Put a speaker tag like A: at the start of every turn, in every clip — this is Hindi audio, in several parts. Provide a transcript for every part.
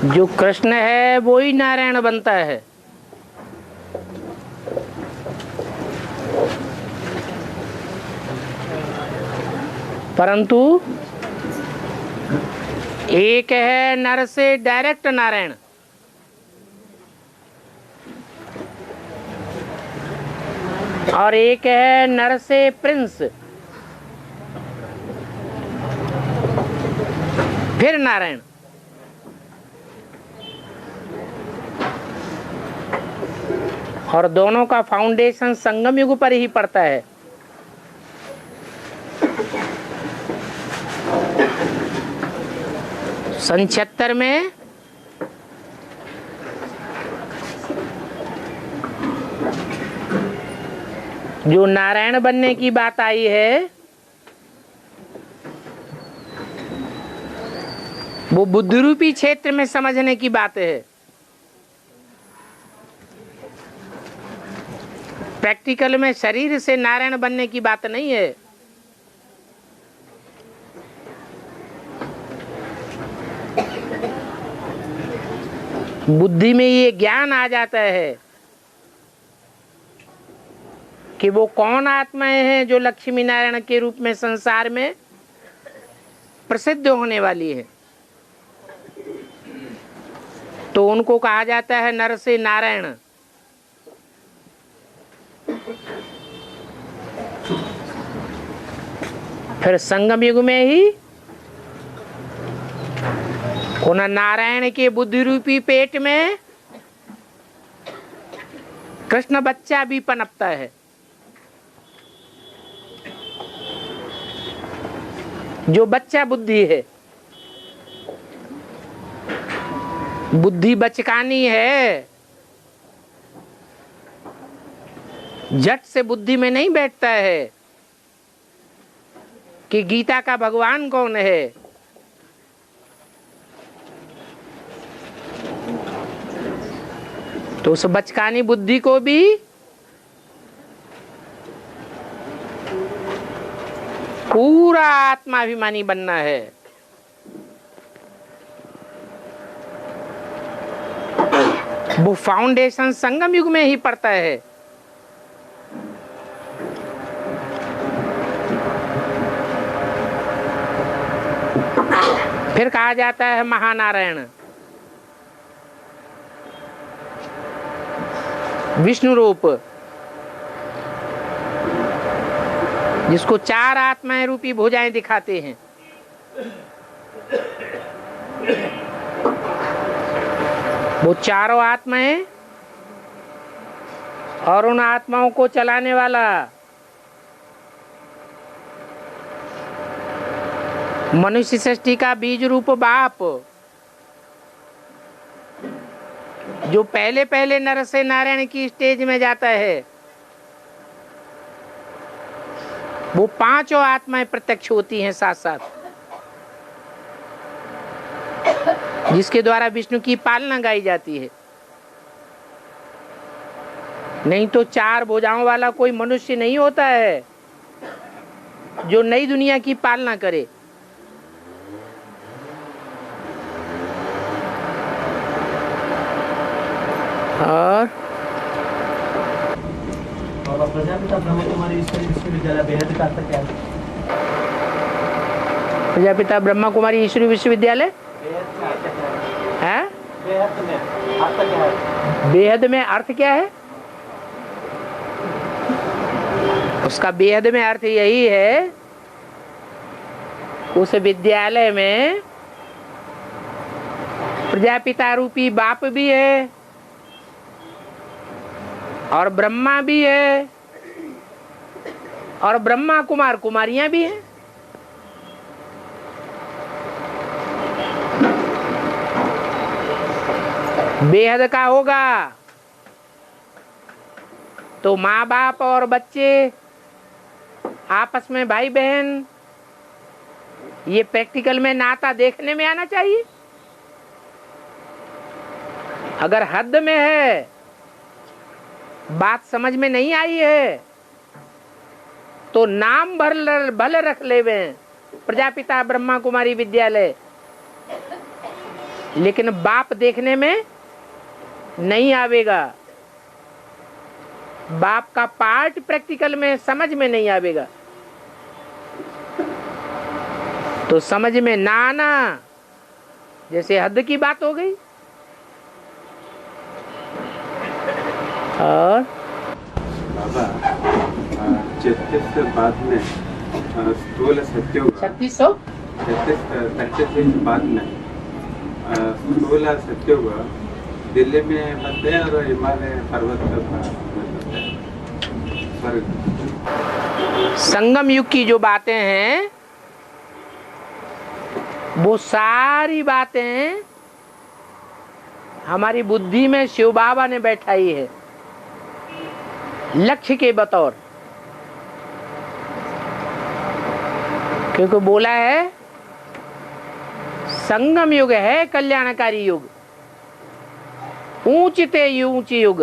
A: जो कृष्ण है वो ही नारायण बनता है। परंतु एक है नर से डायरेक्ट नारायण, और एक है नर से प्रिंस, फिर नारायण। और दोनों का फाउंडेशन संगम युग पर ही पड़ता है। सन 76 में जो नारायण बनने की बात आई है वो बुद्धि रूपी क्षेत्र में समझने की बात है। प्रैक्टिकल में शरीर से नारायण बनने की बात नहीं है। बुद्धि में ये ज्ञान आ जाता है कि वो कौन आत्माएं हैं जो लक्ष्मी नारायण के रूप में संसार में प्रसिद्ध होने वाली है। तो उनको कहा जाता है नर से नारायण। फिर संगम युग में ही उन नारायण के बुद्धि रूपी पेट में कृष्ण बच्चा भी पनपता है। जो बच्चा बुद्धि है, बुद्धि बचकानी है, झट से बुद्धि में नहीं बैठता है कि गीता का भगवान कौन है। तो उस बचकानी बुद्धि को भी पूरा आत्माभिमानी बनना है। वो फाउंडेशन संगम युग में ही पड़ता है। फिर कहा जाता है महानारायण, विष्णु रूप, जिसको चार आत्माएं रूपी भुजाएं दिखाते हैं। वो चारों आत्माएं और उन आत्माओं को चलाने वाला मनुष्य सृष्टि का बीज रूप बाप, जो पहले पहले नर से नारायण की स्टेज में जाता है, वो पांचों आत्माएं प्रत्यक्ष होती हैं साथ साथ, जिसके द्वारा विष्णु की पालना गाई जाती है। नहीं तो चार भुजाओं वाला कोई मनुष्य नहीं होता है जो नई दुनिया की पालना करे। और
B: प्रजापिता ब्रह्मा कुमारी ईश्वरी विश्वविद्यालय बेहद का अर्थ क्या है?
A: प्रजापिता ब्रह्मा कुमारी ईश्वरी विश्वविद्यालय है। बेहद में अर्थ क्या है? उसका बेहद में अर्थ यही है, उस विद्यालय में प्रजापिता रूपी बाप भी है और ब्रह्मा भी है और ब्रह्मा कुमार कुमारियां भी हैं। बेहद का होगा तो माँ बाप और बच्चे आपस में भाई बहन, ये प्रैक्टिकल में नाता देखने में आना चाहिए। अगर हद में है, बात समझ में नहीं आई है, तो नाम भले रख लेवे प्रजापिता ब्रह्मा कुमारी विद्यालय, लेकिन बाप देखने में नहीं आवेगा। बाप का पार्ट प्रैक्टिकल में समझ में नहीं आवेगा। तो समझ में ना आना जैसे हद की बात हो गई। और
C: बाबा 36 बाद में स्थूल सत्युग 36 बाद में स्थूल सत्युग दिल्ली में बनते हैं और हिमालय पर्वत पर स्वर्ग।
A: संगम युग की जो बातें हैं वो सारी बातें हमारी बुद्धि में शिव बाबा ने बैठाई है लक्ष्य के बतौर। क्योंकि बोला है संगम युग है कल्याणकारी युग, ऊंचते ऊंच युग,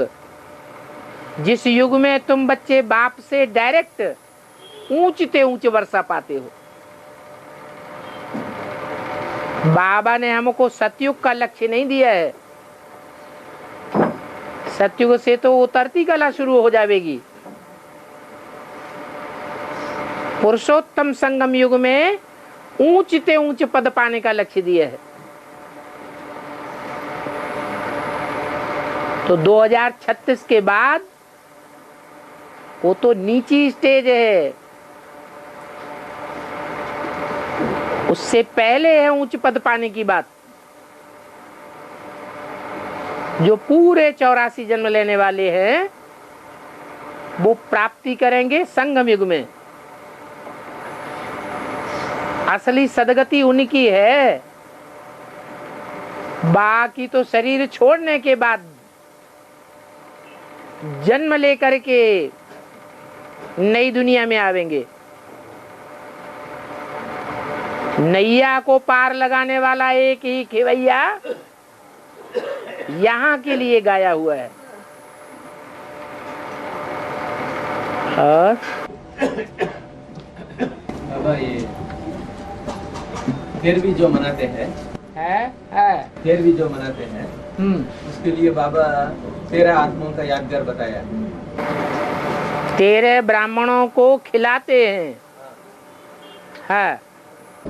A: जिस युग में तुम बच्चे बाप से डायरेक्ट ऊंचते ऊंच वर्षा पाते हो। बाबा ने हमको सतयुग का लक्ष्य नहीं दिया है। सतयुग से तो उतरती कला शुरू हो जाएगी। पुरुषोत्तम संगम युग में ऊंचते ऊंच पद पाने का लक्ष्य दिया है। तो 2036 के बाद वो तो नीची स्टेज है, उससे पहले है ऊंच पद पाने की बात। जो पूरे 84 जन्म लेने वाले हैं वो प्राप्ति करेंगे संगम युग में। असली सदगति उनकी है। बाकी तो शरीर छोड़ने के बाद जन्म लेकर के नई दुनिया में आवेंगे। नैया को पार लगाने वाला एक ही खेवैया यहाँ के लिए गाया हुआ है। और
D: बाबा ये फिर भी जो मनाते हैं फिर भी जो मनाते हैं उसके लिए बाबा 13 आत्माओं का यादगार बताया।
A: 13 ब्राह्मणों को खिलाते हैं। हाँ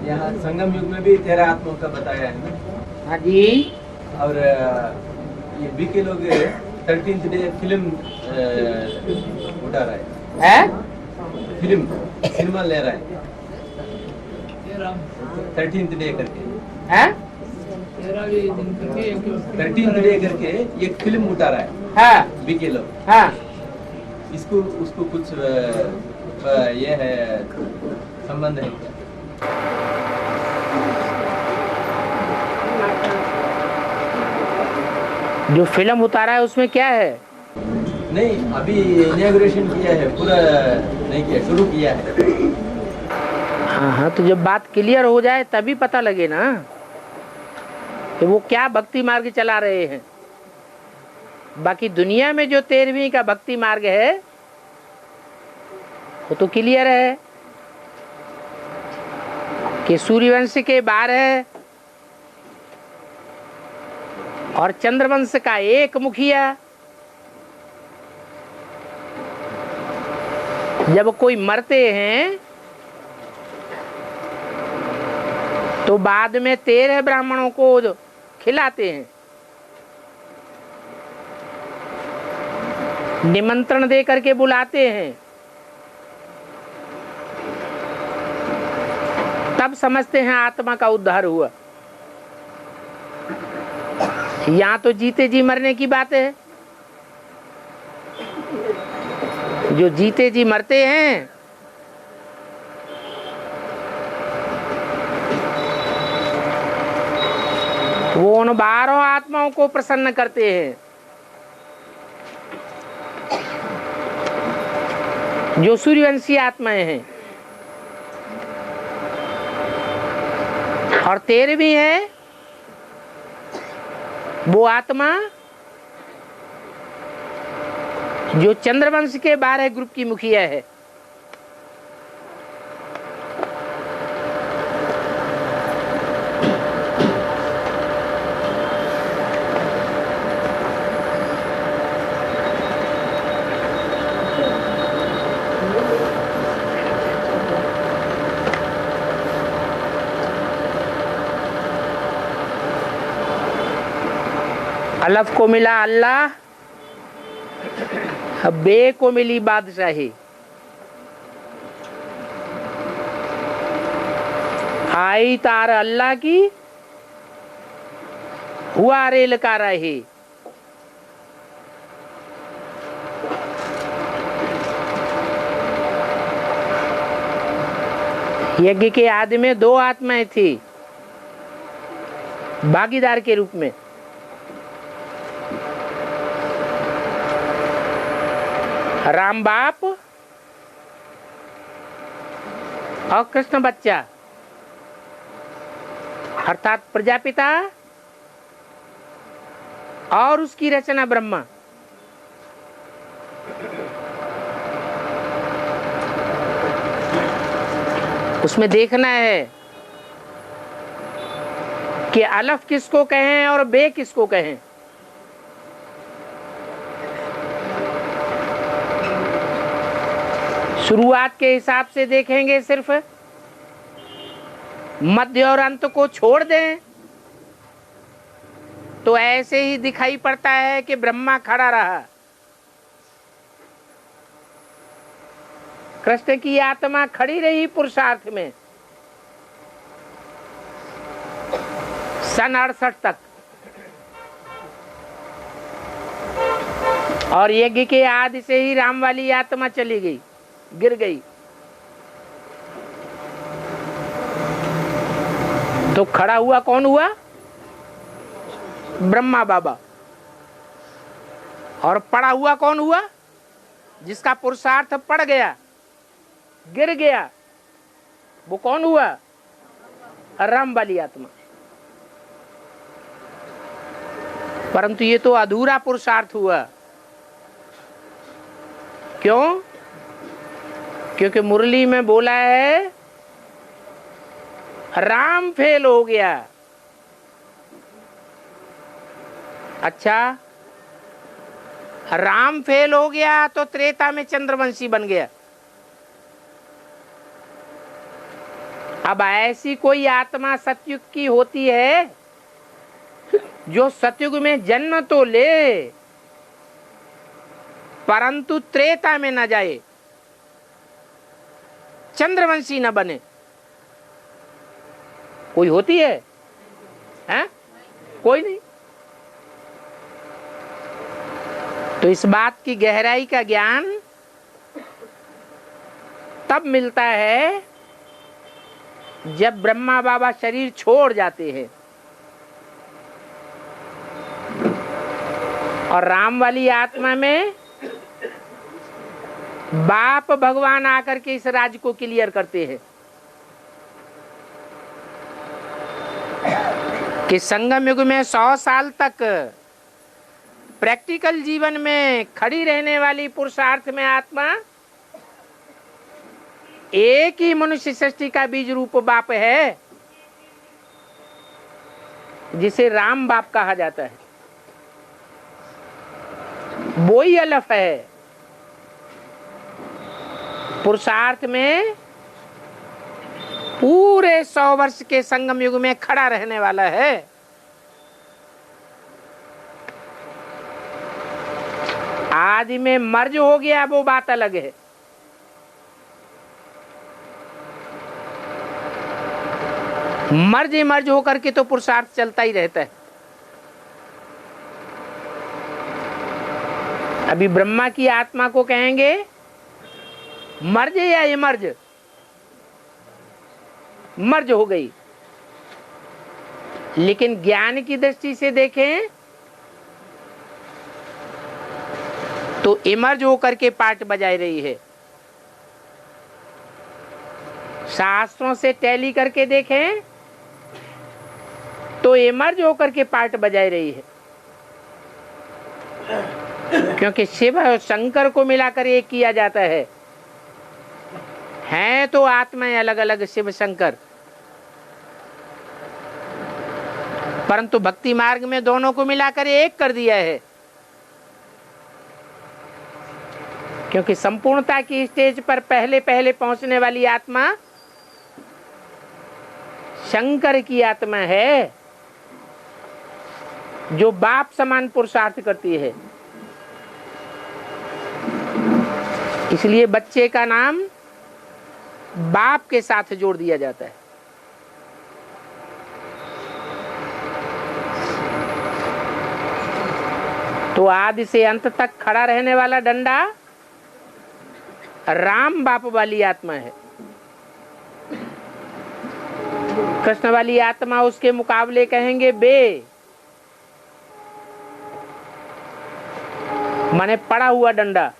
D: यहाँ संगम युग में भी 13 आत्माओं का बताया है ना।
A: हाँ जी।
D: और ये बीके लोग 13th डे फिल्म उठा रहा है, सिनेमा ले रहा है 13th डे करके। 13th डे करके एक फिल्म उठा रहा है।
A: हाँ
D: बीके लोग।
A: हाँ
D: इसको उसको कुछ ये है संबंध है क्या?
A: जो फिल्म उतारा है उसमें क्या है?
D: नहीं, अभी इनॉग्रेशन किया है, पूरा नहीं किया, शुरू किया है।
A: हाँ हाँ, तो जब बात क्लियर हो जाए तभी पता लगे ना कि वो क्या भक्ति मार्ग चला रहे हैं। बाकी दुनिया में जो 13वीं का भक्ति मार्ग है वो तो क्लियर है कि सूर्यवंश के 12 और चंद्रवंश का एक मुखिया। जब कोई मरते हैं तो बाद में 13 ब्राह्मणों को खिलाते हैं, निमंत्रण दे करके बुलाते हैं। तब समझते हैं आत्मा का उद्धार हुआ। यहाँ तो जीते जी मरने की बात है। जो जीते जी मरते हैं वो उन 12 आत्माओं को प्रसन्न करते हैं जो सूर्यवंशी आत्माएं हैं। और 13वीं है वो आत्मा जो चंद्रवंश के 12 ग्रुप की मुखिया है। अलफ को मिला अल्लाह, बे को मिली बादशाही। आई तार अल्लाह की, हुआ रेल का रही। यज्ञ के आदि में दो आत्माएं थी भागीदार के रूप में। राम बाप और कृष्ण बच्चा, अर्थात प्रजापिता और उसकी रचना ब्रह्मा। उसमें देखना है कि अलफ किसको कहें और बे किसको कहें। शुरुआत के हिसाब से देखेंगे सिर्फ, मध्य और अंत को छोड़ दें तो ऐसे ही दिखाई पड़ता है कि ब्रह्मा खड़ा रहा, कृष्ण की आत्मा खड़ी रही पुरुषार्थ में सन 68 तक, और यज्ञ के आदि से ही राम वाली आत्मा चली गई, गिर गई। तो खड़ा हुआ कौन हुआ? ब्रह्मा बाबा। और पड़ा हुआ कौन हुआ? जिसका पुरुषार्थ पड़ गया, गिर गया, वो कौन हुआ? राम वाली आत्मा। परंतु ये तो अधूरा पुरुषार्थ हुआ। क्यों? क्योंकि मुरली में बोला है राम फेल हो गया। अच्छा, राम फेल हो गया तो त्रेता में चंद्रवंशी बन गया। अब ऐसी कोई आत्मा सतयुग की होती है जो सतयुग में जन्म तो ले परंतु त्रेता में न जाए, चंद्रवंशी न बने। कोई होती है? हैं? कोई नहीं। तो इस बात की गहराई का ज्ञान तब मिलता है जब ब्रह्मा बाबा शरीर छोड़ जाते हैं और राम वाली आत्मा में बाप भगवान आकर के इस राज को क्लियर करते हैं कि संगम युग में 100 साल तक प्रैक्टिकल जीवन में खड़ी रहने वाली पुरुषार्थ में आत्मा एक ही मनुष्य सृष्टि का बीज रूप बाप है जिसे राम बाप कहा जाता है। वो ही अलफ है। पुरुषार्थ में पूरे 100 वर्ष के संगम युग में खड़ा रहने वाला है। आदि में मर्ज हो गया वो बात अलग है। मर्ज होकर के तो पुरुषार्थ चलता ही रहता है। अभी ब्रह्मा की आत्मा को कहेंगे मर्ज या इमर्ज? मर्ज हो गई। लेकिन ज्ञान की दृष्टि से देखें तो इमर्ज होकर के पार्ट बजाई रही है। शास्त्रों से टैली करके देखें तो इमर्ज होकर के पार्ट बजाई रही है, क्योंकि शिव और शंकर को मिलाकर एक किया जाता है। हैं तो आत्माएं अलग अलग शिव शंकर, परंतु भक्ति मार्ग में दोनों को मिलाकर एक कर दिया है, क्योंकि संपूर्णता की स्टेज पर पहले पहले पहुंचने वाली आत्मा शंकर की आत्मा है। जो बाप समान पुरुषार्थ करती है। इसलिए बच्चे का नाम बाप के साथ जोड़ दिया जाता है। तो आदि से अंत तक खड़ा रहने वाला डंडा राम बाप वाली आत्मा है। कृष्ण वाली आत्मा उसके मुकाबले कहेंगे बे, माने पड़ा हुआ डंडा।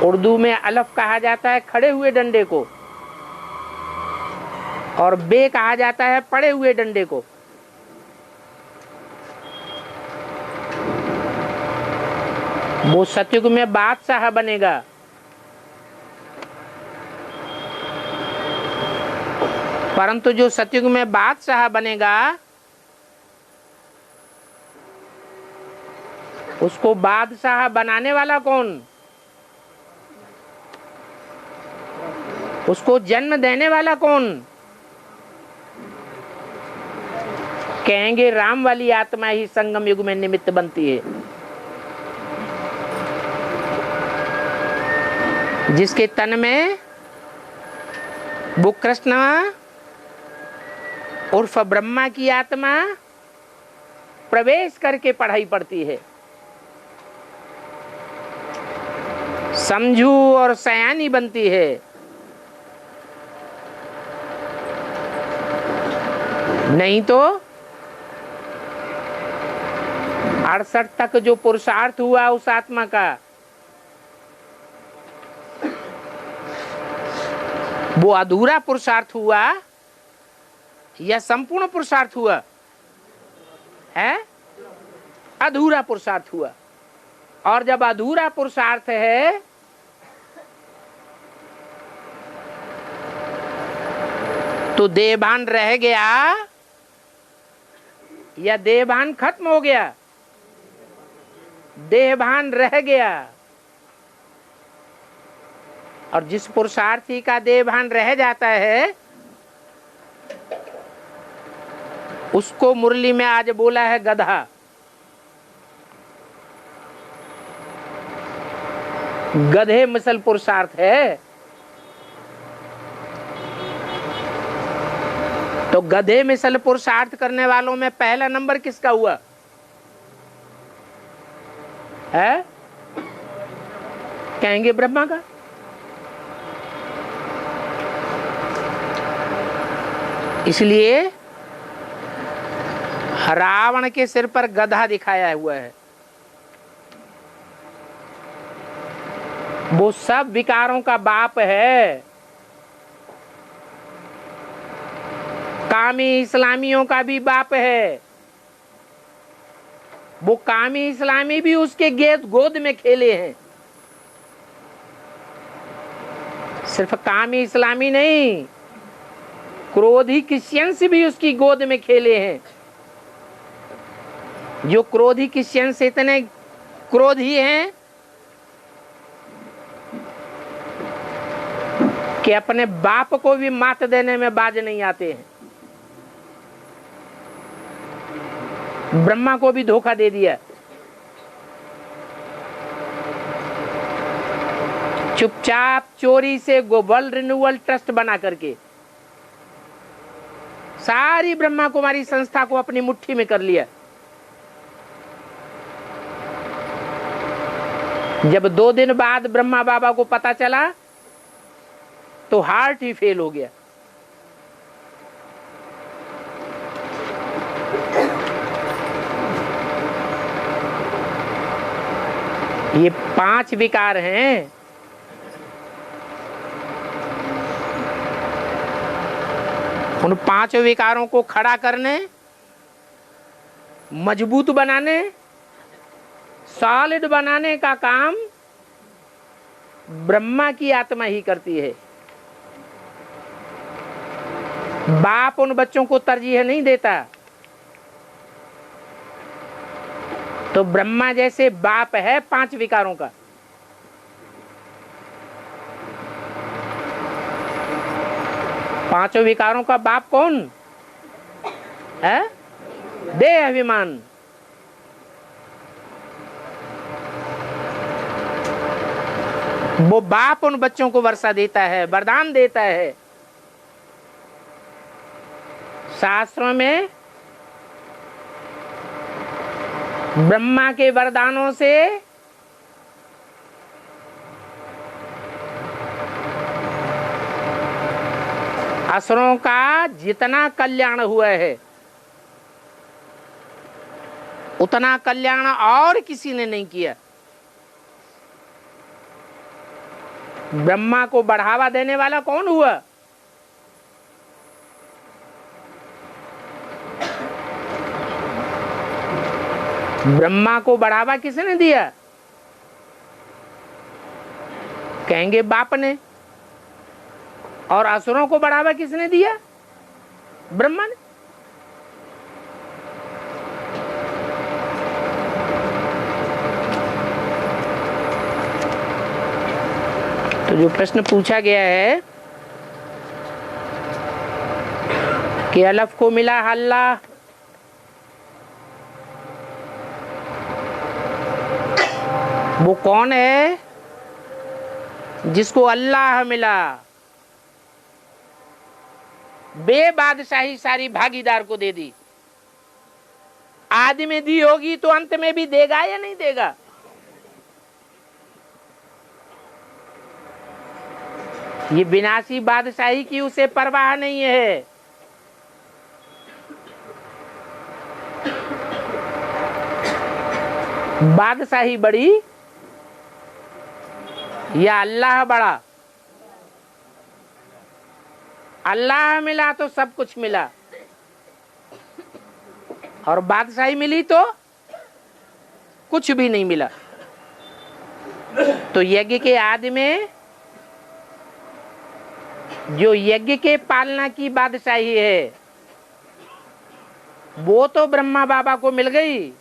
A: उर्दू में अलफ कहा जाता है खड़े हुए डंडे को, और बे कहा जाता है पड़े हुए डंडे को। वो सतयुग में बादशाह बनेगा। परंतु जो सतयुग में बादशाह बनेगा उसको बादशाह बनाने वाला कौन? उसको जन्म देने वाला कौन? कहेंगे राम वाली आत्मा ही संगम युग में निमित्त बनती है। जिसके तन में वो कृष्ण उर्फ ब्रह्मा की आत्मा प्रवेश करके पढ़ाई पढ़ती है। समझू और सयानी बनती है। नहीं तो 68 तक जो पुरुषार्थ हुआ उस आत्मा का, वो अधूरा पुरुषार्थ हुआ या संपूर्ण पुरुषार्थ हुआ है? अधूरा पुरुषार्थ हुआ। और जब अधूरा पुरुषार्थ है तो देहभान रह गया या देहभान खत्म हो गया? देहभान रह गया। और जिस पुरुषार्थी का देहभान रह जाता है उसको मुरली में आज बोला है गधा। गधे मिसल पुरुषार्थ है। तो गधे मिसल पुरुषार्थ करने वालों में पहला नंबर किसका हुआ है? कहेंगे ब्रह्मा का। इसलिए रावण के सिर पर गधा दिखाया हुआ है। वो सब विकारों का बाप है। कामी इस्लामियों का भी बाप है। वो कामी इस्लामी भी उसके गोद में खेले हैं। सिर्फ कामी इस्लामी नहीं, क्रोधी क्रिश्चियंस भी उसकी गोद में खेले हैं। जो क्रोधी क्रिश्चियंस इतने क्रोधी हैं कि अपने बाप को भी मात देने में बाज नहीं आते हैं। ब्रह्मा को भी धोखा दे दिया। चुपचाप चोरी से वर्ल्ड रिन्यूअल ट्रस्ट बना करके सारी ब्रह्मा कुमारी संस्था को अपनी मुट्ठी में कर लिया। जब 2 दिन बाद ब्रह्मा बाबा को पता चला तो हार्ट ही फेल हो गया। ये 5 विकार हैं। उन 5 विकारों को खड़ा करने, मजबूत बनाने, सॉलिड बनाने का काम ब्रह्मा की आत्मा ही करती है। बाप उन बच्चों को तरजीह नहीं देता। तो ब्रह्मा जैसे बाप है 5 विकारों का। पांचों विकारों का बाप कौन है? देह अभिमान। वो बाप उन बच्चों को वर्षा देता है, वरदान देता है। शास्त्रों में ब्रह्मा के वरदानों से असुरों का जितना कल्याण हुआ है उतना कल्याण और किसी ने नहीं किया। ब्रह्मा को बढ़ावा देने वाला कौन हुआ? ब्रह्मा को बढ़ावा किसने दिया? कहेंगे बाप ने। और असुरों को बढ़ावा किसने दिया? ब्रह्मा ने। तो जो प्रश्न पूछा गया है कि अलफ को मिला हल्ला, वो कौन है जिसको अल्लाह मिला? बेबादशाही सारी भागीदार को दे दी। आदि में दी होगी तो अंत में भी देगा या नहीं देगा? ये विनाशी बादशाही की उसे परवाह नहीं है। बादशाही बड़ी या अल्लाह बड़ा? अल्लाह मिला तो सब कुछ मिला, और बादशाही मिली तो कुछ भी नहीं मिला। तो यज्ञ के आदि में जो यज्ञ के पालना की बादशाही है वो तो ब्रह्मा बाबा को मिल गई।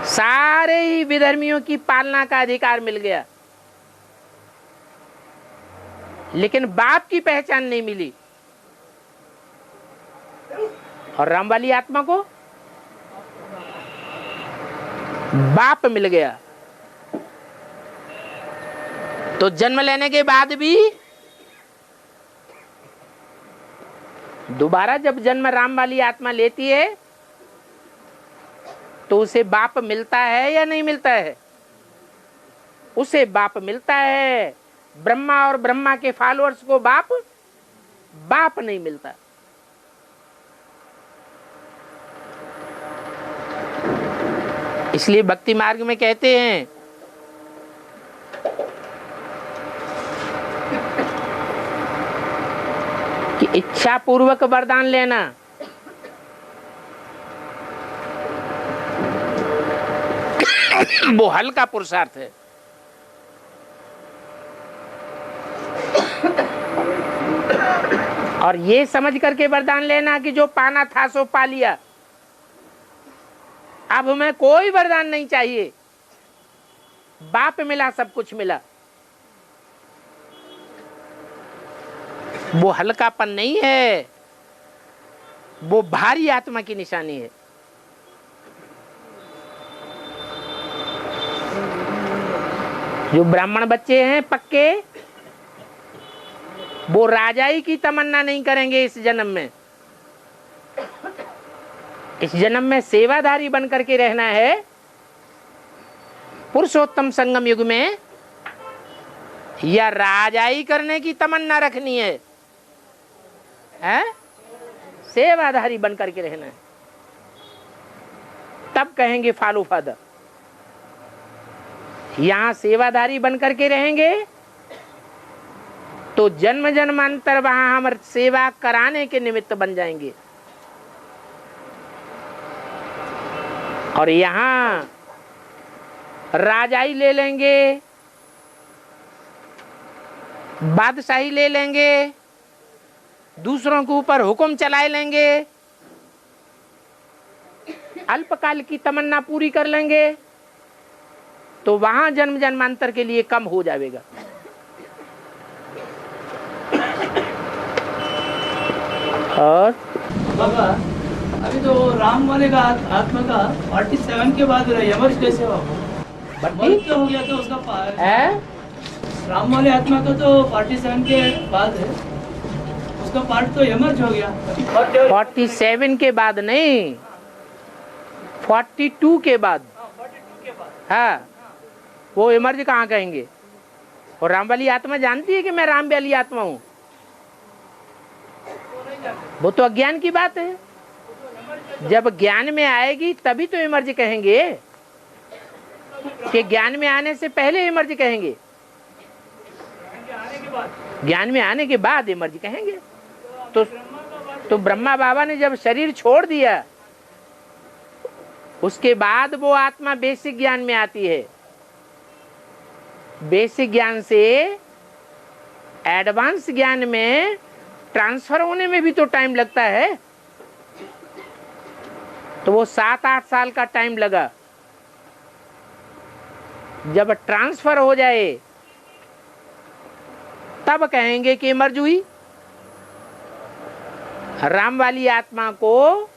A: सारे ही विधर्मियों की पालना का अधिकार मिल गया, लेकिन बाप की पहचान नहीं मिली। और राम वाली आत्मा को बाप मिल गया। तो जन्म लेने के बाद भी दोबारा जब जन्म राम वाली आत्मा लेती है तो उसे बाप मिलता है या नहीं मिलता है? उसे बाप मिलता है। ब्रह्मा और ब्रह्मा के फॉलोअर्स को बाप नहीं मिलता। इसलिए भक्ति मार्ग में कहते हैं कि इच्छा पूर्वक वरदान लेना वो हल्का पुरुषार्थ है। और ये समझ करके वरदान लेना कि जो पाना था सो पा लिया, अब हमें कोई वरदान नहीं चाहिए, बाप मिला सब कुछ मिला, वो हल्कापन नहीं है, वो भारी आत्मा की निशानी है। जो ब्राह्मण बच्चे हैं पक्के, वो राजाई की तमन्ना नहीं करेंगे इस जन्म में। इस जन्म में सेवाधारी बन करके रहना है। पुरुषोत्तम संगम युग में या राजाई करने की तमन्ना रखनी है, सेवाधारी बन करके रहना है। तब कहेंगे फॉलो फादर। यहां सेवाधारी बन करके रहेंगे तो जन्म जन्मांतर वहां हम सेवा कराने के निमित्त बन जाएंगे। और यहां राजाई ले लेंगे, बादशाही ले लेंगे, दूसरों के ऊपर हुक्म चलाए लेंगे, अल्पकाल की तमन्ना पूरी कर लेंगे, तो वहां जन्म जन्मांतर के लिए कम हो जाएगा। और
B: बाबा अभी तो राम वाले का आत्मा का 47 के बाद यमर्ज कैसे हुआ? मर्ज क्या हो गया था उसका
A: है
B: राम वाले आत्मा का तो 47 के बाद है, उसका पार्ट तो यमर्ज हो गया।
A: 47 के बाद नहीं, 42 के बाद। हाँ, वो इमर्ज कहाँ कहेंगे? और राम वाली आत्मा जानती है कि मैं राम वाली आत्मा हूँ? वो तो अज्ञान की बात है। जब ज्ञान में आएगी तभी तो इमर्ज कहेंगे, कि ज्ञान में आने से पहले इमर्ज कहेंगे, ज्ञान में आने के बाद इमर्ज कहेंगे। तो ब्रह्मा बाबा ने जब शरीर छोड़ दिया उसके बाद वो आत्मा बेसिक ज्ञान में आती है। बेसिक ज्ञान से एडवांस ज्ञान में ट्रांसफर होने में भी तो टाइम लगता है। तो वो 7-8 साल का टाइम लगा। जब ट्रांसफर हो जाए तब कहेंगे कि मर्ज हुई। राम वाली आत्मा को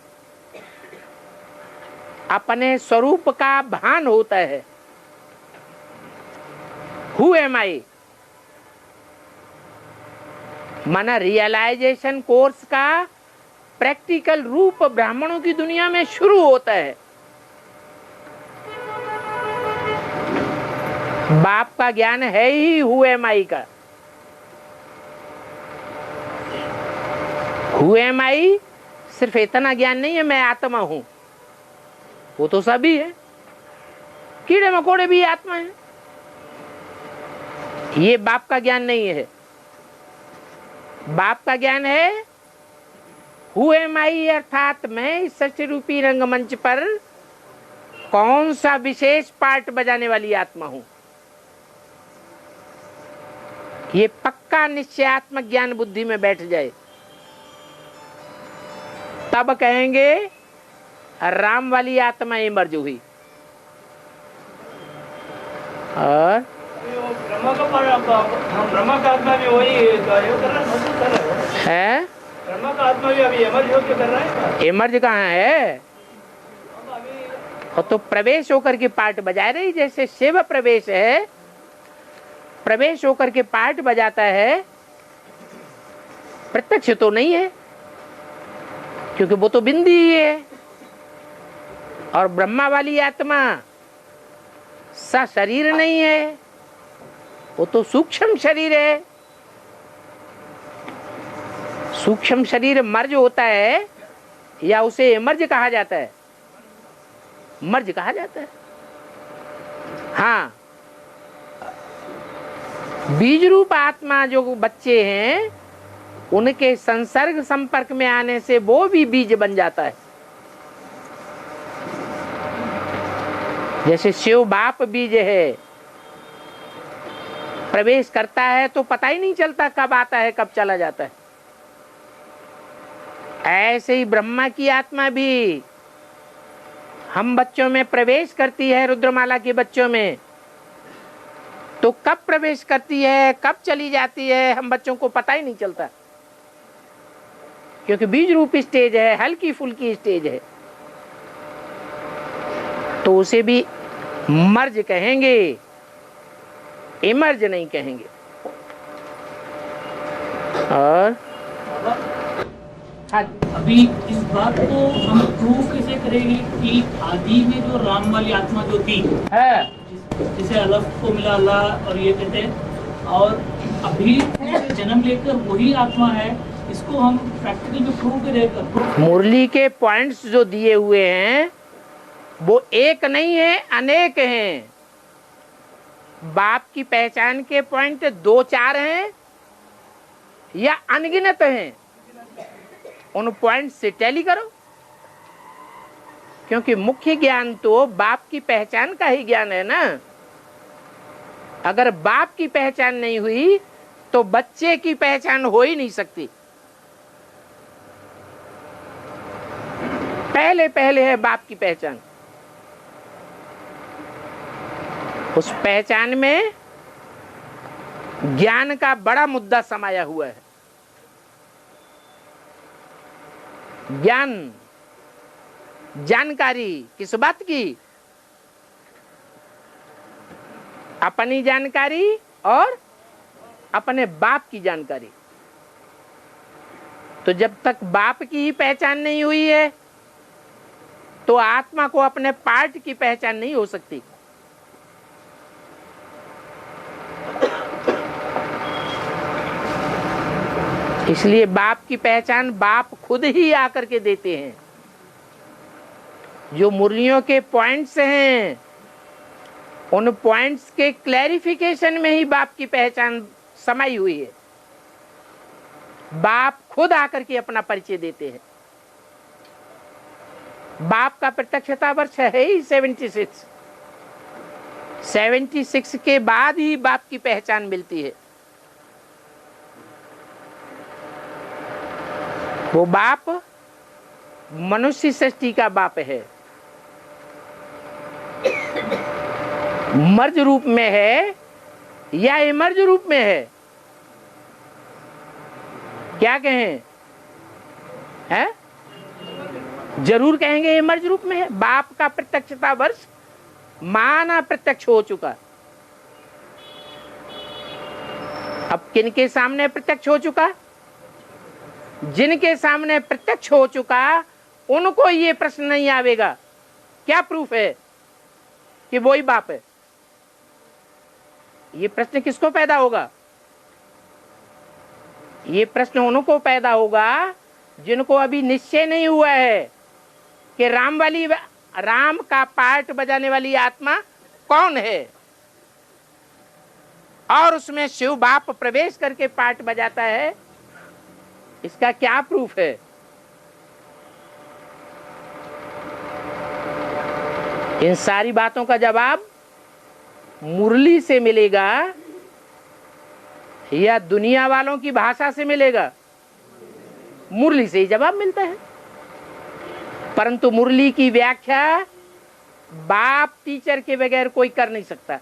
A: अपने स्वरूप का भान होता है। हु एम आई माना रियलाइजेशन कोर्स का प्रैक्टिकल रूप ब्राह्मणों की दुनिया में शुरू होता है। बाप का ज्ञान है ही हु एम आई का। हु एम आई सिर्फ इतना ज्ञान नहीं है मैं आत्मा हूं, वो तो सभी है। कीड़े मकोड़े भी आत्मा है। ये बाप का ज्ञान नहीं है। बाप का ज्ञान है हु एम आई, अर्थात मैं इस सृष्टि रूपी रंगमंच पर कौन सा विशेष पार्ट बजाने वाली आत्मा हूं। ये पक्का निश्चयात्मक ज्ञान बुद्धि में बैठ जाए तब कहेंगे राम वाली आत्मा इमर्ज हुई। और
B: ब्रह्मा का आत्मा भी वही
A: है।
B: ब्रह्मा का आत्मा भी अभी इमर्ज होकर कर रहा है।
A: इमर्ज कहाँ है? और तो प्रवेश होकर के पार्ट बजा रही, जैसे शिव प्रवेश है, प्रवेश होकर के पार्ट बजाता है। प्रत्यक्ष तो नहीं है क्योंकि वो तो बिंदी ही है। और ब्रह्मा वाली आत्मा सा शरीर नहीं है, वो तो सूक्ष्म शरीर है। सूक्ष्म शरीर मर्ज होता है या उसे मर्ज कहा जाता है? मर्ज कहा जाता है। हाँ, बीज रूप आत्मा जो बच्चे हैं उनके संसर्ग संपर्क में आने से वो भी बीज बन जाता है। जैसे शिव बाप बीज है, प्रवेश करता है तो पता ही नहीं चलता कब आता है कब चला जाता है। ऐसे ही ब्रह्मा की आत्मा भी हम बच्चों में प्रवेश करती है, रुद्रमाला के बच्चों में, तो कब प्रवेश करती है कब चली जाती है हम बच्चों को पता ही नहीं चलता, क्योंकि बीज रूप स्टेज है, हल्की फुल्की स्टेज है। तो उसे भी मर्ज कहेंगे, इमर्ज नहीं कहेंगे। और
B: हाँ, अभी इस बात को हम प्रूव कैसे करेंगे कि आदि में जो राम वाली आत्मा जो थी
A: है,
B: जिसे अलग को मिला अल्लाह और ये कहते हैं, और अभी जन्म लेकर वही आत्मा है, इसको हम प्रैक्टिकल में प्रूव करेंगे।
A: मुरली के पॉइंट्स जो दिए हुए हैं वो एक नहीं है, अनेक हैं। बाप की पहचान के पॉइंट 2-4 हैं या अनगिनत हैं। उन पॉइंट से टैली करो, क्योंकि मुख्य ज्ञान तो बाप की पहचान का ही ज्ञान है ना। अगर बाप की पहचान नहीं हुई तो बच्चे की पहचान हो ही नहीं सकती। पहले पहले है बाप की पहचान। उस पहचान में ज्ञान का बड़ा मुद्दा समाया हुआ है। ज्ञान, जानकारी किस बात की? अपनी जानकारी और अपने बाप की जानकारी। तो जब तक बाप की ही पहचान नहीं हुई है तो आत्मा को अपने पार्ट की पहचान नहीं हो सकती। इसलिए बाप की पहचान बाप खुद ही आकर के देते हैं। जो मुरलियों के पॉइंट्स हैं उन पॉइंट्स के क्लैरिफिकेशन में ही बाप की पहचान समाई हुई है। बाप खुद आकर के अपना परिचय देते हैं। बाप का प्रत्यक्षता वर्ष है ही 76 के बाद ही बाप की पहचान मिलती है। वो बाप मनुष्य सृष्टि का बाप है, मर्ज रूप में है या इमर्ज रूप में है? क्या कहें? है? जरूर कहेंगे इमर्ज रूप में है। बाप का प्रत्यक्षता वर्ष माना प्रत्यक्ष हो चुका। अब किनके सामने प्रत्यक्ष हो चुका? जिनके सामने प्रत्यक्ष हो चुका उनको ये प्रश्न नहीं आवेगा क्या प्रूफ है कि वो ही बाप है। ये प्रश्न किसको पैदा होगा? ये प्रश्न उनको पैदा होगा जिनको अभी निश्चय नहीं हुआ है कि राम का पार्ट बजाने वाली आत्मा कौन है, और उसमें शिव बाप प्रवेश करके पार्ट बजाता है। इसका क्या प्रूफ है? इन सारी बातों का जवाब मुरली से मिलेगा या दुनिया वालों की भाषा से मिलेगा? मुरली से ही जवाब मिलता है। परंतु मुरली की व्याख्या बाप टीचर के बगैर कोई कर नहीं सकता।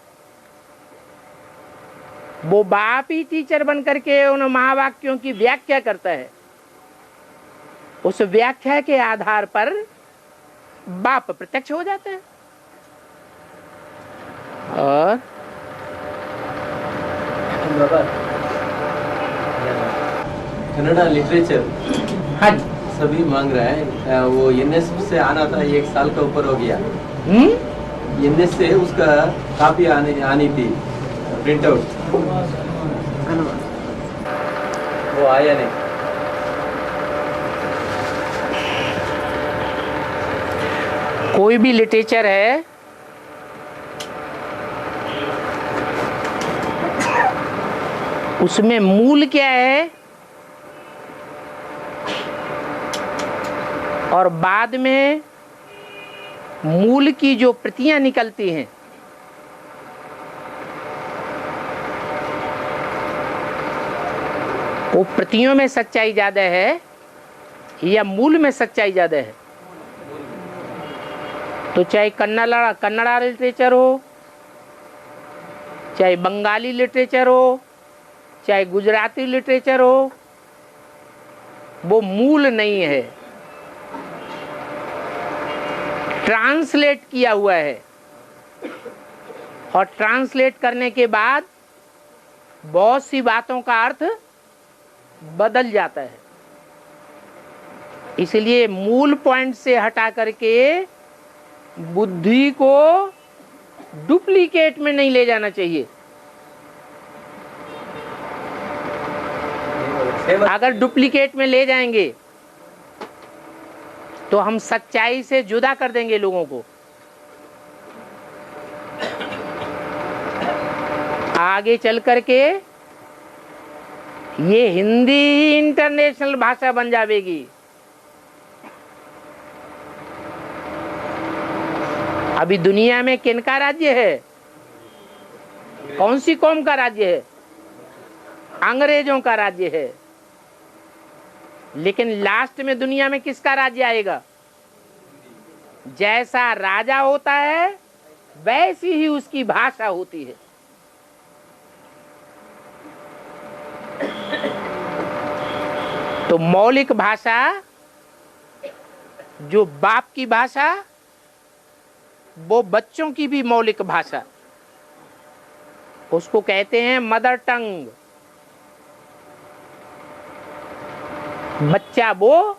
A: वो बाप ही टीचर बन करके उन महावाक्यों की व्याख्या करता है। उस व्याख्या के आधार पर बाप प्रत्यक्ष हो जाता है। और
D: कन्नड़ा लिटरेचर
A: हाँ
D: सभी मांग रहा है। वो एनएस से आना था, 1 साल का ऊपर हो गया। एनएस से उसका कापी आनी थी, प्रिंट आउट, वो आया नहीं।
A: कोई भी लिटरेचर है उसमें मूल क्या है और बाद में मूल की जो प्रतियां निकलती हैं वो प्रतियों में सच्चाई ज्यादा है या मूल में सच्चाई ज्यादा है? तो चाहे कन्नड़ा लिटरेचर हो, चाहे बंगाली लिटरेचर हो, चाहे गुजराती लिटरेचर हो, वो मूल नहीं है, ट्रांसलेट किया हुआ है। और ट्रांसलेट करने के बाद बहुत सी बातों का अर्थ बदल जाता है। इसलिए मूल पॉइंट से हटा करके बुद्धि को डुप्लीकेट में नहीं ले जाना चाहिए। अगर डुप्लीकेट में ले जाएंगे तो हम सच्चाई से जुदा कर देंगे लोगों को। आगे चल करके ये हिंदी ही इंटरनेशनल भाषा बन जाएगी। अभी दुनिया में किनका राज्य है? कौन सी कौम का राज्य है? अंग्रेजों का राज्य है। लेकिन लास्ट में दुनिया में किसका राज्य आएगा? जैसा राजा होता है वैसी ही उसकी भाषा होती है। तो मौलिक भाषा जो बाप की भाषा वो बच्चों की भी मौलिक भाषा, उसको कहते हैं मदर टंग। बच्चा वो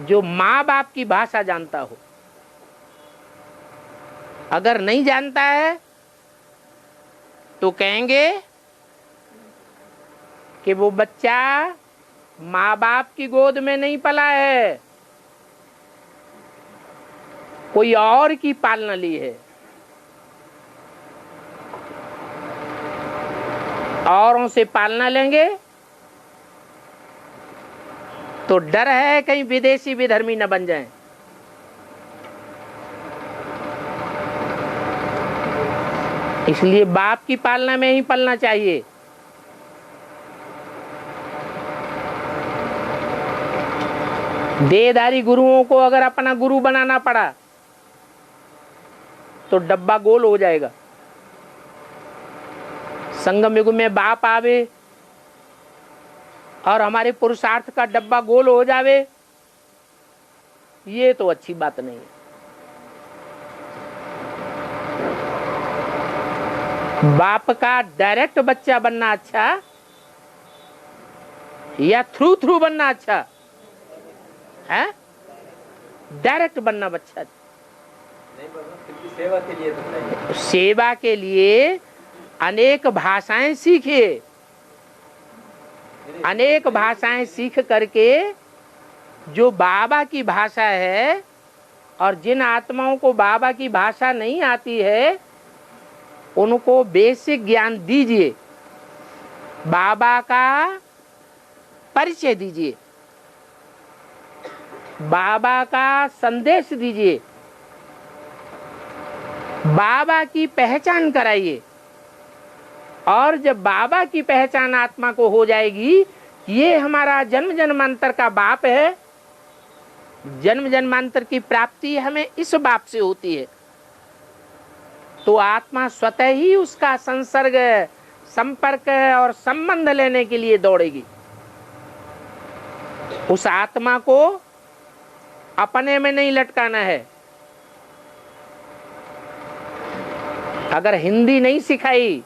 A: जो माँ बाप की भाषा जानता हो। अगर नहीं जानता है तो कहेंगे कि वो बच्चा माँ बाप की गोद में नहीं पला है, कोई और की पालना ली है। औरों से पालना लेंगे तो डर है कहीं विदेशी विधर्मी न बन जाएं। इसलिए बाप की पालना में ही पलना चाहिए। देहधारी गुरुओं को अगर अपना गुरु बनाना पड़ा तो डब्बा गोल हो जाएगा। संगम युग में बाप आवे और हमारे पुरुषार्थ का डब्बा गोल हो जावे, ये तो अच्छी बात नहीं है। बाप का डायरेक्ट बच्चा बनना अच्छा या थ्रू थ्रू बनना अच्छा है? डायरेक्ट बनना बच्चा
D: नहीं बाबा, फिर सेवा के लिए तो चाहिए।
A: सेवा के लिए अनेक भाषाएं सीखे, अनेक भाषाएं सीख करके जो बाबा की भाषा है, और जिन आत्माओं को बाबा की भाषा नहीं आती है उनको बेसिक ज्ञान दीजिए, बाबा का परिचय दीजिए, बाबा का संदेश दीजिए, बाबा की पहचान कराइए। और जब बाबा की पहचान आत्मा को हो जाएगी, ये हमारा जन्म जन्मांतर का बाप है, जन्म जन्मांतर की प्राप्ति हमें इस बाप से होती है, तो आत्मा स्वतः ही उसका संसर्ग, संपर्क और संबंध लेने के लिए दौड़ेगी। उस आत्मा को अपने में नहीं लटकाना है। अगर हिंदी नहीं सिखाई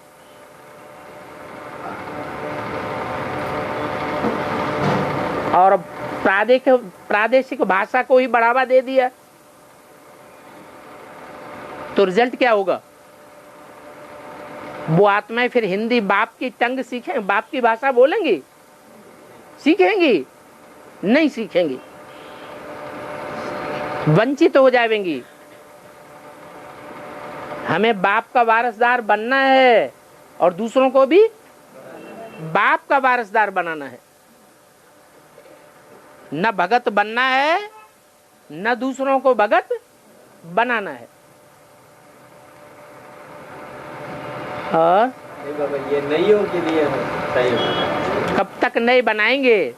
A: और प्रादेशिक भाषा को ही बढ़ावा दे दिया तो रिजल्ट क्या होगा? वो आत्माएं फिर हिंदी बाप की टंग सीखें, बाप की भाषा बोलेंगी? सीखेंगी? नहीं सीखेंगी, वंचित हो जाएंगी। हमें बाप का वारसदार बनना है और दूसरों को भी बाप का वारसदार बनाना है। न भगत बनना है, न दूसरों को भगत बनाना है। और
D: नहीं बाबा, ये नइयों के लिए चाहिए।
A: कब तक नए बनाएंगे?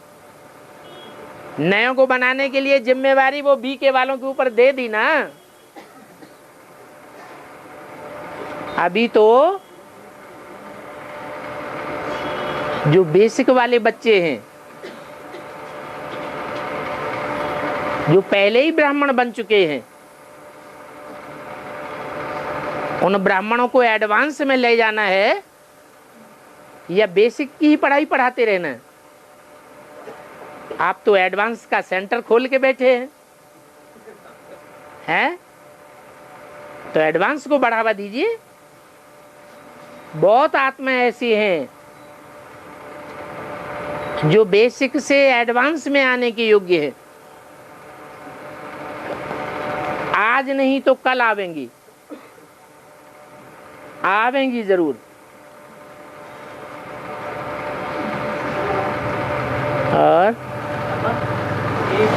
A: नयों को बनाने के लिए जिम्मेवारी वो बीके वालों के ऊपर दे दी ना। अभी तो जो बेसिक वाले बच्चे हैं, जो पहले ही ब्राह्मण बन चुके हैं, उन ब्राह्मणों को एडवांस में ले जाना है या बेसिक की ही पढ़ाई पढ़ाते रहना है? आप तो एडवांस का सेंटर खोल के बैठे हैं, तो एडवांस को बढ़ावा दीजिए। बहुत आत्माएं ऐसी हैं जो बेसिक से एडवांस में आने के योग्य है। आज नहीं तो कल आवेंगी, आवेंगी जरूर। और
B: एक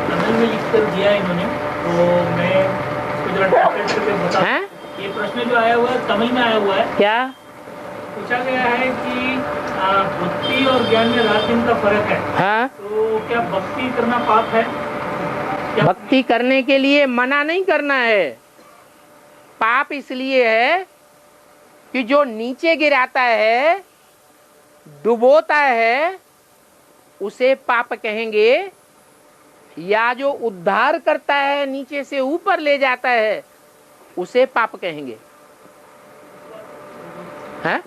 B: तमिल में लिख कर दिया इन्होंने, तो मैं इसको जरा ट्रांसलेट करके बता।
A: हैं?
B: ये प्रश्न जो आया हुआ है तमिल में आया हुआ है।
A: क्या
B: पूछा गया है कि भक्ति और ज्ञान में रात दिन का फर्क है।
A: हाँ?
B: तो क्या भक्ति करना पाप है? क्या
A: भक्ति करने के लिए मना नहीं करना है। पाप इसलिए है कि जो नीचे गिराता है, डुबोता है, उसे पाप कहेंगे। या जो उद्धार करता है, नीचे से ऊपर ले जाता है, उसे पाप कहेंगे। हैं?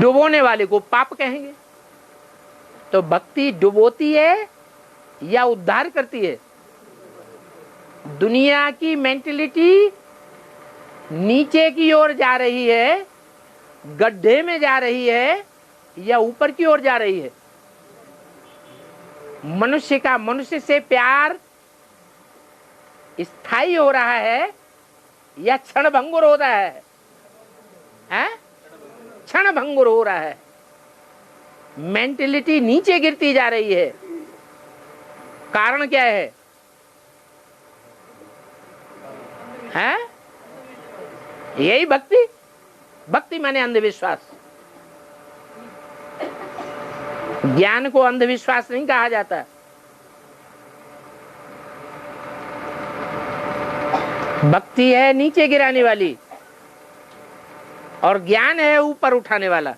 A: डुबोने वाले को पाप कहेंगे। तो भक्ति डुबोती है या उद्धार करती है? दुनिया की मेंटलिटी नीचे की ओर जा रही है, गड्ढे में जा रही है, या ऊपर की ओर जा रही है? मनुष्य का मनुष्य से प्यार स्थायी हो रहा है या क्षण भंगुर हो रहा है? हैं? क्षण भंगुर हो रहा है। मेंटलिटी नीचे गिरती जा रही है। कारण क्या है? हैं? यही भक्ति। भक्ति माने अंधविश्वास। ज्ञान को अंधविश्वास नहीं कहा जाता। भक्ति है नीचे गिराने वाली और ज्ञान है ऊपर उठाने वाला।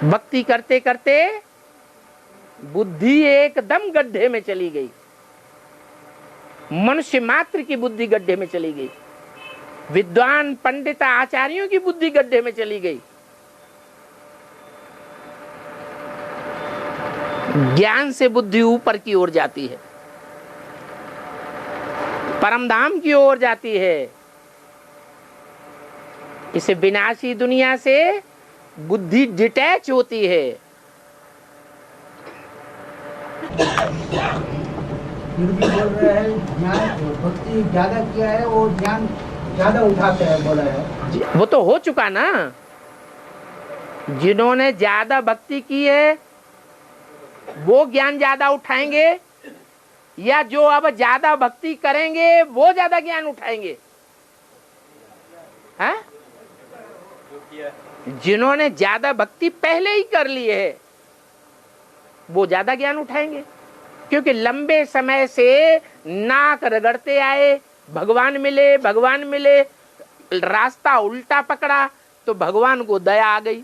A: भक्ति करते करते बुद्धि एकदम गड्ढे में चली गई। मनुष्य मात्र की बुद्धि गड्ढे में चली गई। विद्वान पंडित आचार्यों की बुद्धि गड्ढे में चली गई। ज्ञान से बुद्धि ऊपर की ओर जाती है, परमधाम की ओर जाती है। इस विनाशी दुनिया से बुद्धि डिटैच होती है।
E: फिर भी बोल रहे हैं ज्ञान भक्ति ज्यादा किया है और ज्ञान ज्यादा उठाते हैं, बोला है।
A: वो तो हो चुका ना। जिन्होंने ज्यादा भक्ति की है वो ज्ञान ज्यादा उठाएंगे, या जो अब ज्यादा भक्ति करेंगे वो ज्यादा ज्ञान उठाएंगे? हैं? जिन्होंने ज्यादा भक्ति पहले ही कर ली है वो ज्यादा ज्ञान उठाएंगे, क्योंकि लंबे समय से नाक रगड़ते आए, भगवान मिले भगवान मिले, रास्ता उल्टा पकड़ा तो भगवान को दया आ गई।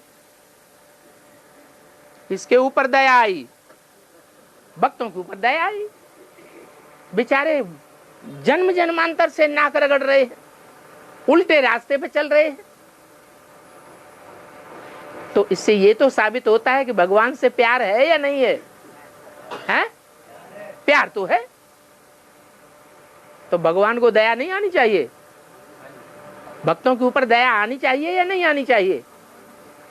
A: इसके ऊपर दया आई, भक्तों के ऊपर दया आई। बेचारे जन्म जन्मांतर से नाक रगड़ रहे हैं, उल्टे रास्ते पे चल रहे हैं। तो इससे ये तो साबित होता है कि भगवान से प्यार है या नहीं है? हैं? प्यार तो है। तो भगवान को दया नहीं आनी चाहिए? भक्तों के ऊपर दया आनी चाहिए या नहीं आनी चाहिए?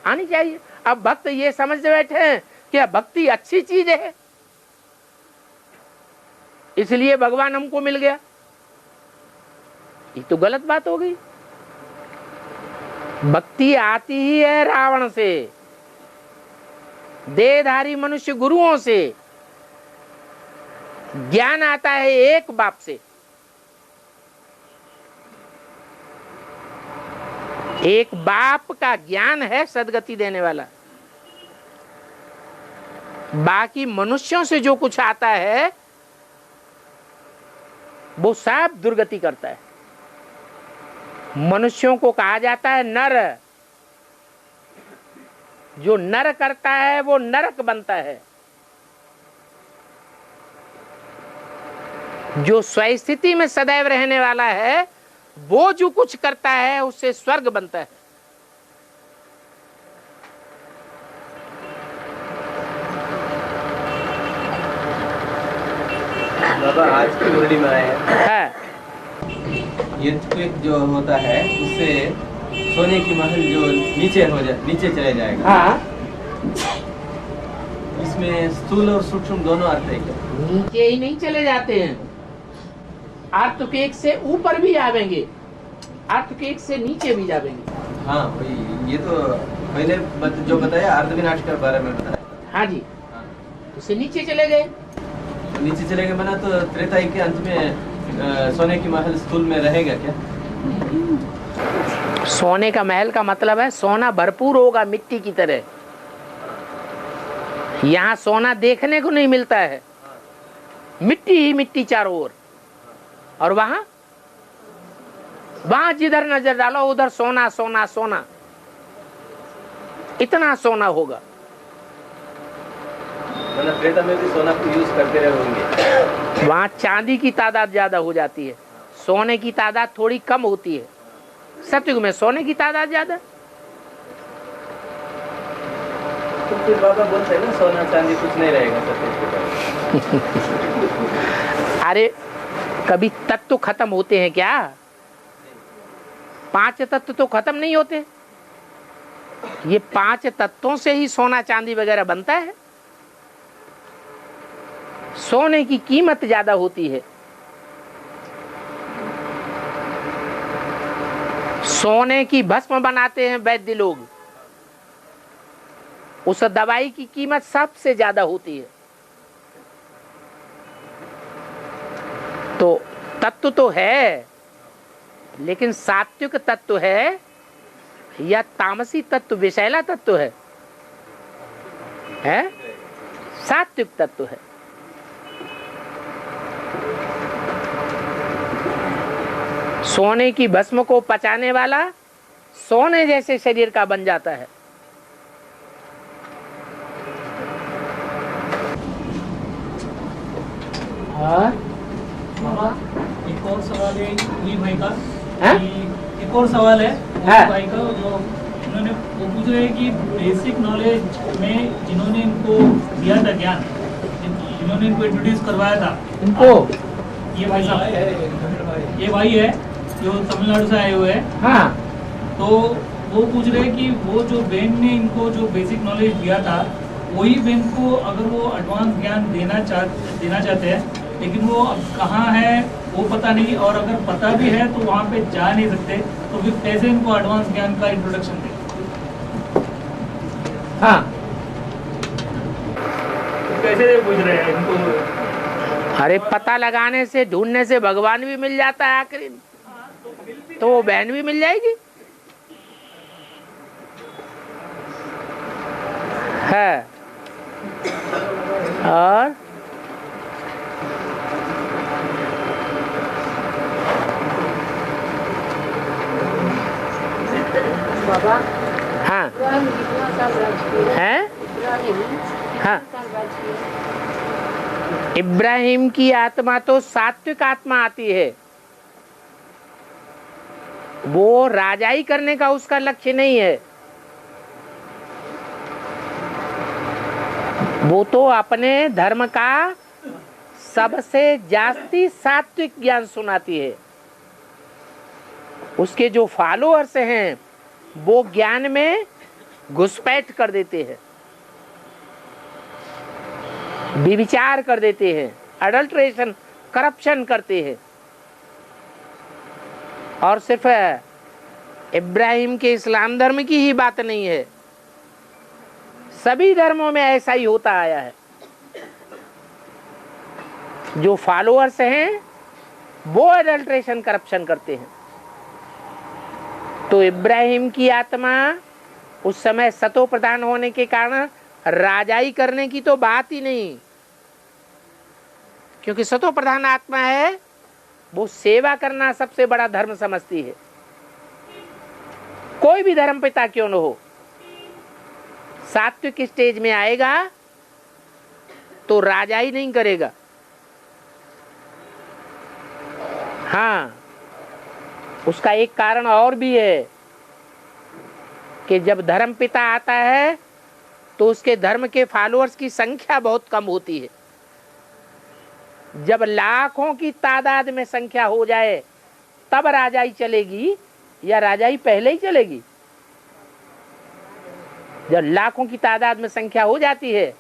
A: आनी चाहिए। अब भक्त ये समझ बैठे हैं कि भक्ति अच्छी चीज है, इसलिए भगवान हमको मिल गया। ये तो गलत बात हो गई। भक्ति आती ही है रावण से, देहधारी मनुष्य गुरुओं से। ज्ञान आता है एक बाप से। एक बाप का ज्ञान है सदगति देने वाला। बाकी मनुष्यों से जो कुछ आता है वो सब दुर्गति करता है। मनुष्यों को कहा जाता है नर। जो नर करता है वो नरक बनता है। जो स्वस्थिति में सदैव रहने वाला है वो जो कुछ करता है उससे स्वर्ग बनता है।
D: बाबा आज की मुरली में आए हैं,
A: है।
D: earthquake जो होता है उससे सोने की महल जो नीचे चले जाएगा।
A: हाँ,
D: इसमें स्थूल और सूक्ष्म दोनों अर्थ है क्या?
A: नीचे ही नहीं चले जाते हैं, अर्थक्वेक से ऊपर भी आवेंगे, अर्थक्वेक से नीचे भी जावेंगे।
D: हाँ वही, ये तो पहले जो बताया अर्धविनाश के बारे में बताया।
A: हाँ जी,
D: हाँ।
A: उसे नीचे चले गए।
D: तो नीचे चले गए बना तो त्रेतायुग के अंत में सोने की महल स्थूल में रहेगा क्या?
A: सोने का महल का मतलब है सोना भरपूर होगा मिट्टी की तरह। यहाँ सोना देखने को नहीं मिलता है, मिट्टी ही मिट्टी चारों ओर। और वहां जिधर नजर डालो उधर सोना सोना सोना, इतना सोना होगा।
D: मतलब त्रेता में भी सोना को यूज करते रहे होंगे।
A: वहाँ चांदी की तादाद ज्यादा हो जाती है, सोने की तादाद थोड़ी कम होती है। सतयुग में सोने की तादाद ज्यादा।
D: तो फिर बाबा बोलते हैं ना सोना चांदी कुछ नहीं रहेगा सतयुग के बाद।
A: अरे कभी तत्व खत्म होते हैं क्या? 5 तत्व तो खत्म नहीं होते। ये 5 तत्वों से ही सोना चांदी वगैरह बनता है। सोने की कीमत ज्यादा होती है। सोने की भस्म बनाते हैं वैद्य लोग, उस दवाई की कीमत सबसे ज्यादा होती है। तो तत्व तो है, लेकिन सात्विक तत्व है या तामसी तत्व, विषैला तत्व है? सात्विक तत्व है। सोने की भस्म को पचाने वाला सोने जैसे शरीर का बन जाता है।
B: बाबा एक और सवाल है वही भाई का।
A: हाँ?
B: कि एक और सवाल है
A: हाँ।
B: भाई का, जो उन्होंने वो पूछ रहे हैं कि बेसिक नॉलेज में जिन्होंने इनको दिया था ज्ञान, जिन्होंने इनको इंट्रोड्यूस करवाया था,
A: इनको
B: ये भाई साहब, ये भाई है जो तमिलनाडु से आए हुए हैं।
A: हाँ,
B: तो वो पूछ रहे हैं कि वो जो बहन ने इनको जो बेसिक नॉलेज दिया था, वही बहन को अगर वो एडवांस ज्ञान देना चाहते हैं, लेकिन वो अब कहाँ है वो पता नहीं, और अगर पता भी है तो वहाँ पे जा नहीं सकते, तो फिर कैसे इनको एडवांस ज्ञान का इंट्रोडक्शन दें?
A: हाँ।
B: तो कैसे पूछ रहे हैं इनको?
A: अरे पता लगाने से, ढूंढने से भगवान भी मिल जाता है आखिरी में, तो वो बहन भी मिल जाएगी। है और
F: बाबा
A: हाँ
F: इब्राहिम कितना साल राज किया?
A: है
F: इब्राहिम
A: हाँ,
F: कितना साल राज किया?
A: इब्राहिम की आत्मा तो सात्विक आत्मा आती है। वो राजाई करने का उसका लक्ष्य नहीं है। वो तो अपने धर्म का सबसे जास्ती सात्विक ज्ञान सुनाती है। उसके जो फॉलोअर्स हैं वो ज्ञान में घुसपैठ कर देते हैं, विचार कर देते हैं, अडल्ट्रेशन, करप्शन करते हैं। और सिर्फ इब्राहिम के इस्लाम धर्म की ही बात नहीं है, सभी धर्मों में ऐसा ही होता आया है। जो फॉलोअर्स हैं वो अडल्ट्रेशन, करप्शन करते हैं। तो इब्राहिम की आत्मा उस समय सतो प्रधान होने के कारण राजाई करने की तो बात ही नहीं, क्योंकि सतो प्रधान आत्मा है, वो सेवा करना सबसे बड़ा धर्म समझती है। कोई भी धर्म पिता क्यों न हो, सात्विक स्टेज में आएगा तो राजाई नहीं करेगा। हाँ, उसका एक कारण और भी है कि जब धर्म पिता आता है तो उसके धर्म के फॉलोअर्स की संख्या बहुत कम होती है। जब लाखों की तादाद में संख्या हो जाए तब राजाई चलेगी, या राजाई पहले ही चलेगी? जब लाखों की तादाद में संख्या हो जाती है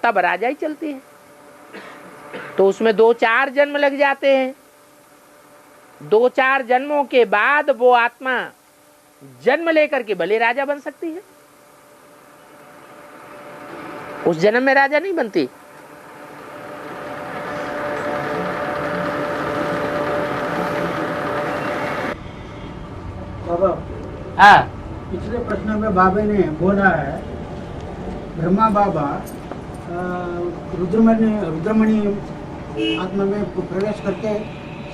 A: तब राजाई चलती है। तो उसमें 2-4 जन्म लग जाते हैं। 2-4 जन्मों के बाद वो आत्मा जन्म लेकर के भले राजा बन सकती है, उस जन्म में राजा नहीं बनती।
E: बाबा,
A: हाँ,
E: पिछले प्रश्न में बाबा ने बोला है ब्रह्मा बाबा रुद्रमणि आत्मा में प्रवेश करके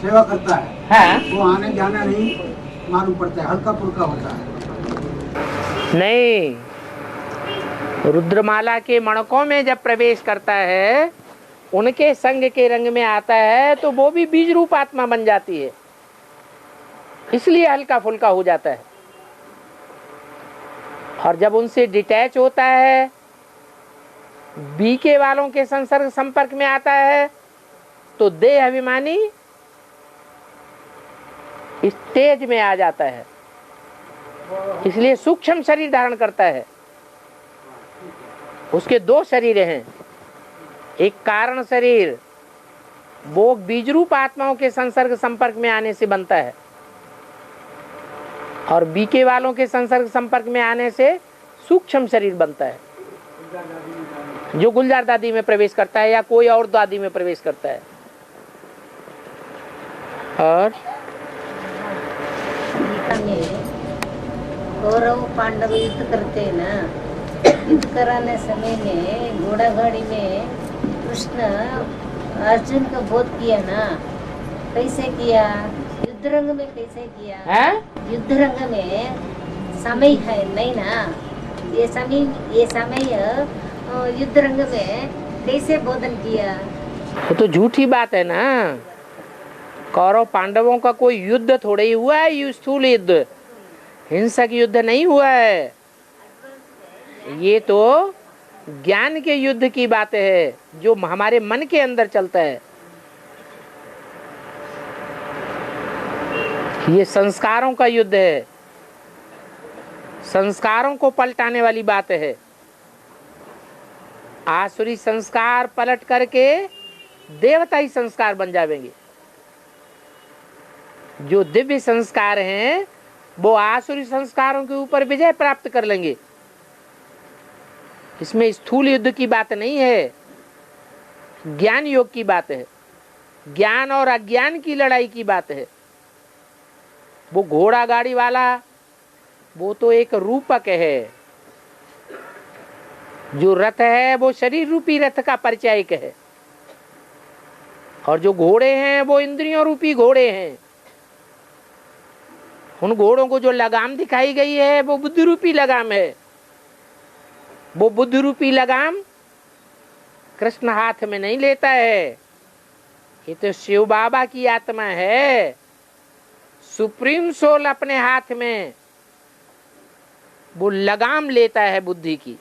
E: सेवा करता है।
A: हाँ।
E: वो आने जाना नहीं मालूम पड़ता है, हल्का फुल्का होता है।
A: नहीं, रुद्रमाला के मणकों में जब प्रवेश करता है, उनके संग के रंग में आता है, तो वो भी बीज रूप आत्मा बन जाती है, इसलिए हल्का फुल्का हो जाता है। और जब उनसे डिटैच होता है, बीके वालों के संसर्ग संपर्क में आता है, तो देह अभिमानी स्टेज में आ जाता है, इसलिए सूक्ष्म शरीर धारण करता है। उसके दो शरीर हैं, एक कारण शरीर, वो बीज रूप आत्माओं के संसर्ग संपर्क में आने से बनता है, और बीके वालों के संसर्ग संपर्क में आने से सूक्ष्म शरीर बनता है, जो गुलजार दादी में प्रवेश करता है या कोई और दादी में प्रवेश करता है। और
F: गीता में कौरव पांडव युद्ध करते हैं ना, युद्ध कराने समय में घोड़ा गाड़ी में कृष्ण अर्जुन को बोध किया ना, कैसे किया? युद्ध रंग में कैसे किया
A: है?
F: युद्ध रंग में समय है नहीं ना, ये समय युद्ध रंग में कैसे बोधन किया?
A: वो तो झूठी बात है ना। कौरव पांडवों का कोई युद्ध थोड़ा ही हुआ है, ये स्थूल युद्ध, हिंसक युद्ध नहीं हुआ है। ये तो ज्ञान के युद्ध की बात है, जो हमारे मन के अंदर चलता है। ये संस्कारों का युद्ध है, संस्कारों को पलटाने वाली बात है। आसुरी संस्कार पलट करके देवताई संस्कार बन जाएंगे। जो दिव्य संस्कार हैं वो आसुरी संस्कारों के ऊपर विजय प्राप्त कर लेंगे। इसमें स्थूल युद्ध की बात नहीं है, ज्ञान योग की बात है, ज्ञान और अज्ञान की लड़ाई की बात है। वो घोड़ा गाड़ी वाला वो तो एक रूपक है, जो रथ है वो शरीर रूपी रथ का परिचायक है, और जो घोड़े हैं वो इंद्रियों रूपी घोड़े हैं। उन घोड़ों को जो लगाम दिखाई गई है वो बुद्धि रूपी लगाम है। वो बुद्धि रूपी लगाम कृष्ण हाथ में नहीं लेता है, ये तो शिव बाबा की आत्मा है। सुप्रीम सोल अपने हाथ में वो लगाम लेता है बुद्धि की,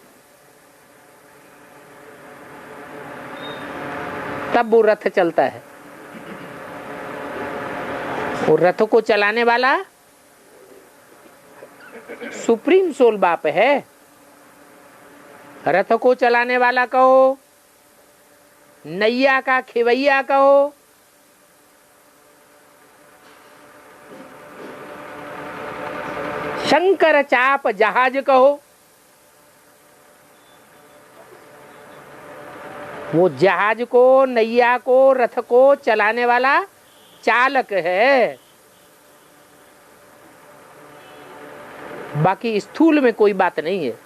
A: तब वो रथ चलता है। वो रथ को चलाने वाला सुप्रीम सोल बाप है। रथ को चलाने वाला कहो, नैया का खेवैया कहो, शंकर चाप जहाज कहो, वो जहाज को, नैया को, रथ को चलाने वाला चालक है। बाकी स्थूल में कोई बात नहीं है।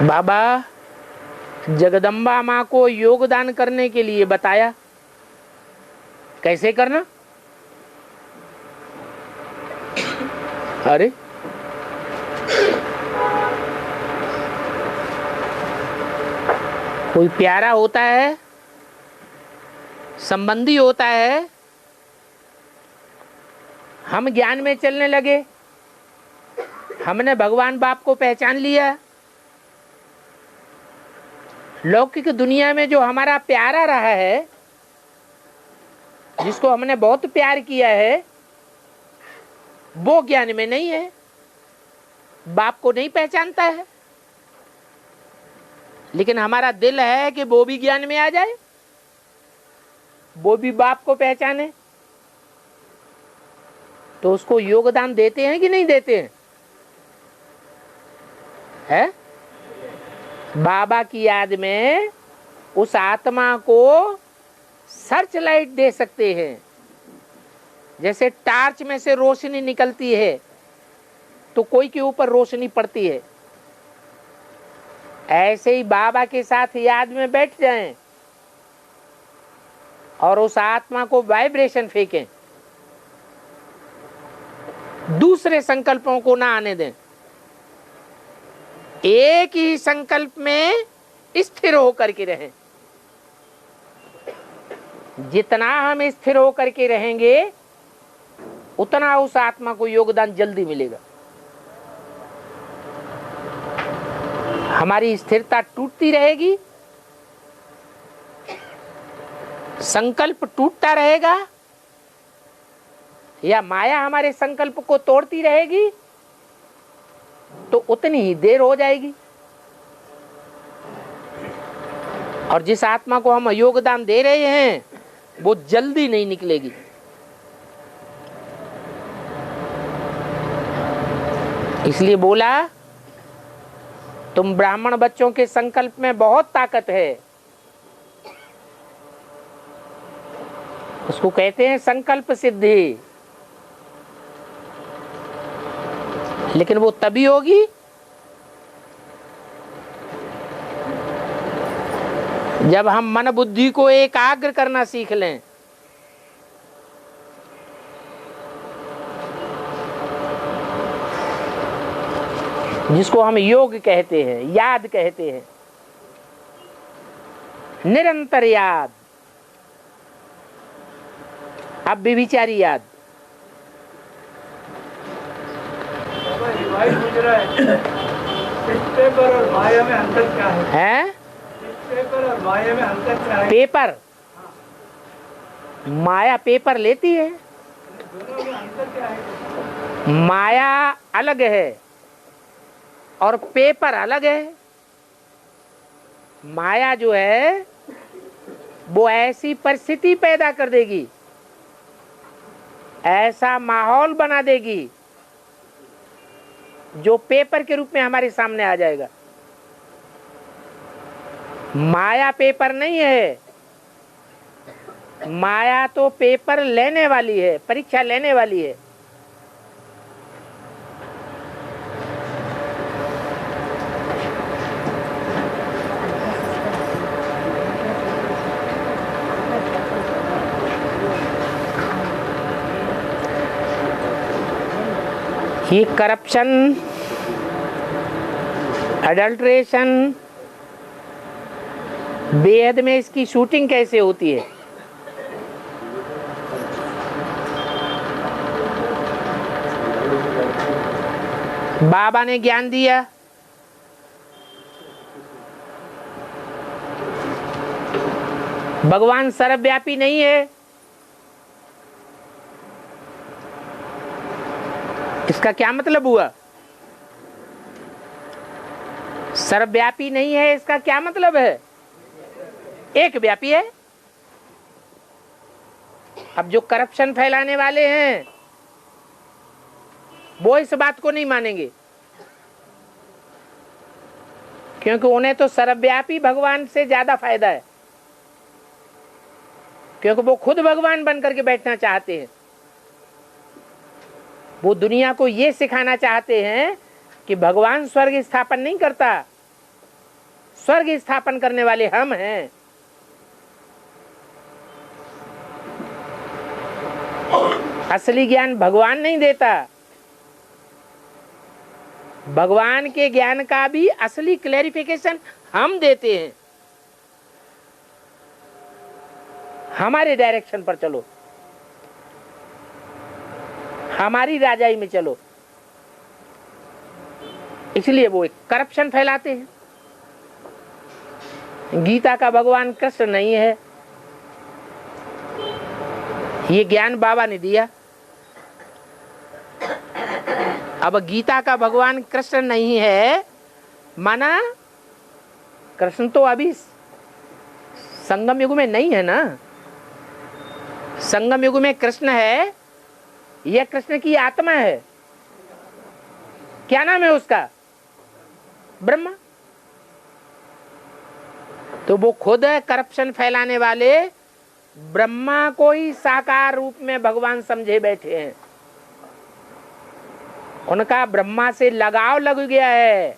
A: बाबा जगदम्बा माँ को योगदान करने के लिए बताया, कैसे करना। अरे कोई प्यारा होता है, संबंधी होता है, हम ज्ञान में चलने लगे, हमने भगवान बाप को पहचान लिया। लौकिक दुनिया में जो हमारा प्यारा रहा है, जिसको हमने बहुत प्यार किया है, वो ज्ञान में नहीं है, बाप को नहीं पहचानता है। लेकिन हमारा दिल है कि वो भी ज्ञान में आ जाए, वो भी बाप को पहचाने। तो उसको योगदान देते हैं कि नहीं देते हैं? है? बाबा की याद में उस आत्मा को सर्च लाइट दे सकते हैं। जैसे टार्च में से रोशनी निकलती है तो कोई के ऊपर रोशनी पड़ती है, ऐसे ही बाबा के साथ याद में बैठ जाएं और उस आत्मा को वाइब्रेशन फेंकें, दूसरे संकल्पों को ना आने दें, एक ही संकल्प में स्थिर होकर के रहें। जितना हम स्थिर होकर के रहेंगे उतना उस आत्मा को योगदान जल्दी मिलेगा। हमारी स्थिरता टूटती रहेगी, संकल्प टूटता रहेगा, या माया हमारे संकल्प को तोड़ती रहेगी, तो उतनी ही देर हो जाएगी। और जिस आत्मा को हम योगदान दे रहे हैं वो जल्दी नहीं निकलेगी। इसलिए बोला, तुम ब्राह्मण बच्चों के संकल्प में बहुत ताकत है। उसको कहते हैं संकल्प सिद्धि। लेकिन वो तभी होगी जब हम मन बुद्धि को एकाग्र करना सीख लें। जिसको हम योग कहते हैं, याद कहते हैं, निरंतर याद, अब विचारी याद।
E: पेपर और माया में अंतर क्या है?
A: हैं?
E: पेपर और माया में अंतर क्या है?
A: पेपर, माया पेपर लेती है।
E: दोनों में अंतर क्या है?
A: माया अलग है और पेपर अलग है। माया जो है वो ऐसी परिस्थिति पैदा कर देगी, ऐसा माहौल बना देगी जो पेपर के रूप में हमारे सामने आ जाएगा। माया पेपर नहीं है, माया तो पेपर लेने वाली है, परीक्षा लेने वाली है। ये करप्शन, अडल्ट्रेशन, बेहद में इसकी शूटिंग कैसे होती है। बाबा ने ज्ञान दिया, भगवान सर्वव्यापी नहीं है, इसका क्या मतलब हुआ? सर्वव्यापी नहीं है इसका क्या मतलब है? एक व्यापी है। अब जो करप्शन फैलाने वाले हैं वो इस बात को नहीं मानेंगे, क्योंकि उन्हें तो सर्वव्यापी भगवान से ज्यादा फायदा है, क्योंकि वो खुद भगवान बन करके बैठना चाहते हैं। वो दुनिया को ये सिखाना चाहते हैं कि भगवान स्वर्ग स्थापन नहीं करता, स्वर्ग स्थापन करने वाले हम हैं। असली ज्ञान भगवान नहीं देता, भगवान के ज्ञान का भी असली क्लैरिफिकेशन हम देते हैं। हमारे डायरेक्शन पर चलो, हमारी राजाई में चलो। इसलिए वो एक करप्शन फैलाते हैं। गीता का भगवान कृष्ण नहीं है, ये ज्ञान बाबा ने दिया। अब गीता का भगवान कृष्ण नहीं है माना कृष्ण तो अभी संगम युग में नहीं है ना। संगम युग में कृष्ण है, यह कृष्ण की आत्मा है। क्या नाम है उसका? ब्रह्मा। तो वो खुद करप्शन फैलाने वाले ब्रह्मा को ही साकार रूप में भगवान समझे बैठे हैं। उनका ब्रह्मा से लगाव लग गया है,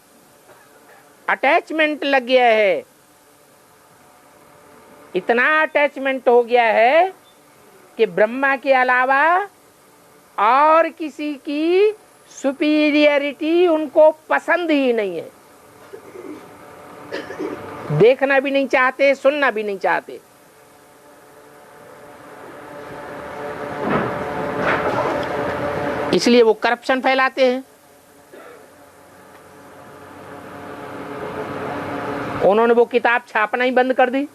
A: अटैचमेंट लग गया है। इतना अटैचमेंट हो गया है कि ब्रह्मा के अलावा और और किसी की सुपीरियरिटी उनको पसंद ही नहीं है, देखना भी नहीं चाहते, सुनना भी नहीं चाहते। इसलिए वो करप्शन फैलाते हैं। उन्होंने वो किताब छापना ही बंद कर दी।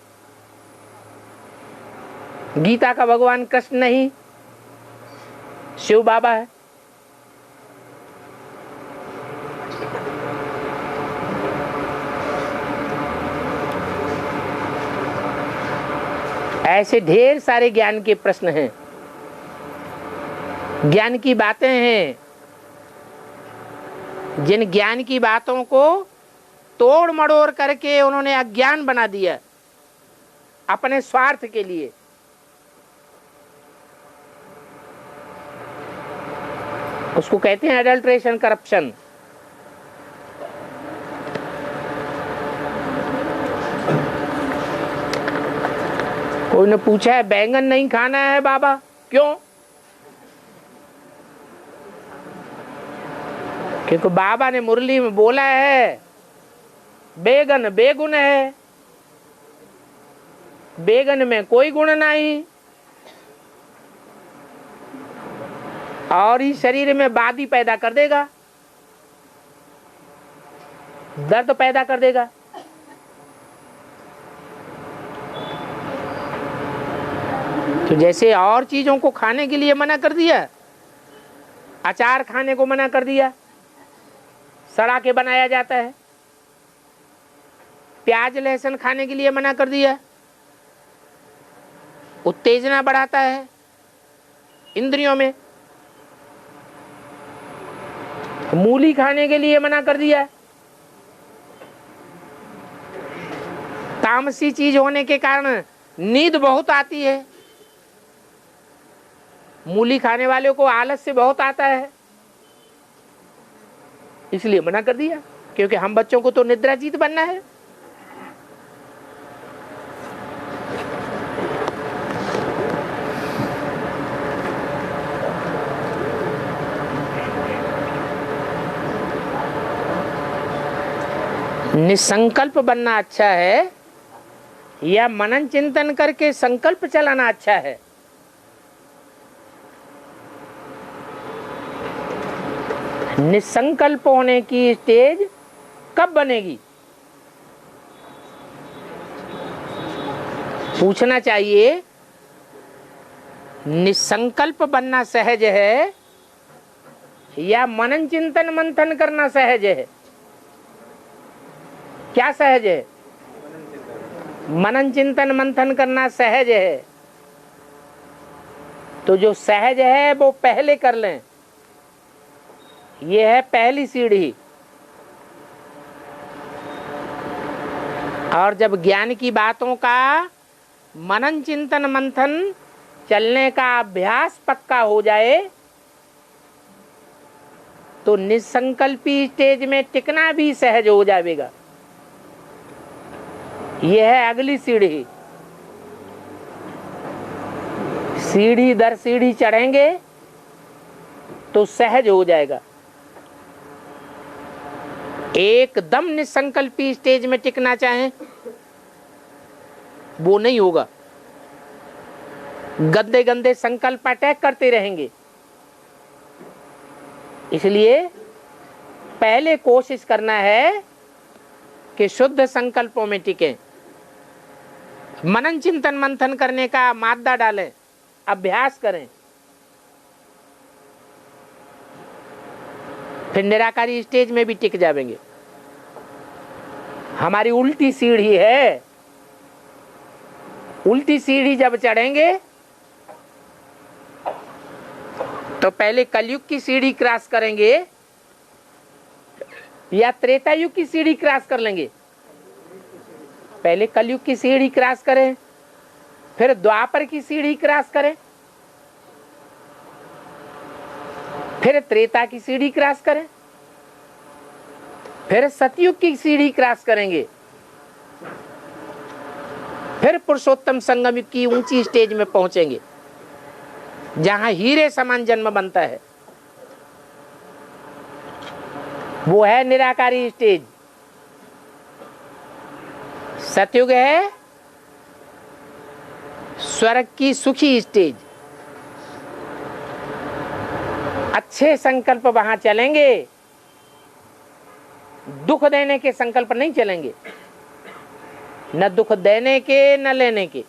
A: गीता का भगवान कृष्ण नहीं, शिव बाबा है। ऐसे ढेर सारे ज्ञान के प्रश्न हैं, ज्ञान की बातें हैं, जिन ज्ञान की बातों को तोड़ मड़ोड़ करके उन्होंने अज्ञान बना दिया अपने स्वार्थ के लिए। उसको कहते हैं एडल्ट्रेशन, करप्शन। कोई ने पूछा है बैंगन नहीं खाना है बाबा, क्यों? क्योंकि बाबा ने मुरली में बोला है बेगन बेगुन है, बेगन में कोई गुण नहीं, और ही शरीर में बादी पैदा कर देगा, दर्द पैदा कर देगा। तो जैसे और चीजों को खाने के लिए मना कर दिया, अचार खाने को मना कर दिया, सड़ा के बनाया जाता है, प्याज लहसुन खाने के लिए मना कर दिया, उत्तेजना बढ़ाता है इंद्रियों में, मूली खाने के लिए मना कर दिया, तामसी चीज होने के कारण नींद बहुत आती है, मूली खाने वाले को आलस से बहुत आता है, इसलिए मना कर दिया, क्योंकि हम बच्चों को तो निद्राजीत बनना है। निसंकल्प बनना अच्छा है या मनन चिंतन करके संकल्प चलाना अच्छा है? निसंकल्प होने की स्टेज कब बनेगी? पूछना चाहिए, निसंकल्प बनना सहज है या मनन चिंतन मंथन करना सहज है? क्या सहज है? मनन चिंतन मंथन करना सहज है। तो जो सहज है वो पहले कर लें, ये है पहली सीढ़ी। और जब ज्ञान की बातों का मनन चिंतन मंथन चलने का अभ्यास पक्का हो जाए तो निसंकल्पी स्टेज में टिकना भी सहज हो जाएगा। यह है अगली सीढ़ी। सीढ़ी दर सीढ़ी चढ़ेंगे तो सहज हो जाएगा। एकदम निसंकल्पी स्टेज में टिकना चाहें वो नहीं होगा, गंदे गंदे संकल्प अटैक करते रहेंगे। इसलिए पहले कोशिश करना है कि शुद्ध संकल्पों में टिकें, मनन चिंतन मंथन करने का मादा डालें, अभ्यास करें, फिर निराकारी स्टेज में भी टिक जाएंगे। हमारी उल्टी सीढ़ी है, उल्टी सीढ़ी जब चढ़ेंगे तो पहले कलयुग की सीढ़ी क्रॉस करेंगे या त्रेता युग की सीढ़ी क्रॉस कर लेंगे। पहले कलयुग की सीढ़ी क्रॉस करें, फिर द्वापर की सीढ़ी क्रॉस करें, फिर त्रेता की सीढ़ी क्रॉस करें, फिर सतयुग की सीढ़ी क्रॉस करेंगे, फिर पुरुषोत्तम संगम युग की ऊंची स्टेज में पहुंचेंगे जहां हीरे समान जन्म बनता है। वो है निराकारी स्टेज। सतयुग है स्वर्ग की सुखी स्टेज। अच्छे संकल्प वहां चलेंगे, दुख देने के संकल्प नहीं चलेंगे, न दुख देने के न लेने के।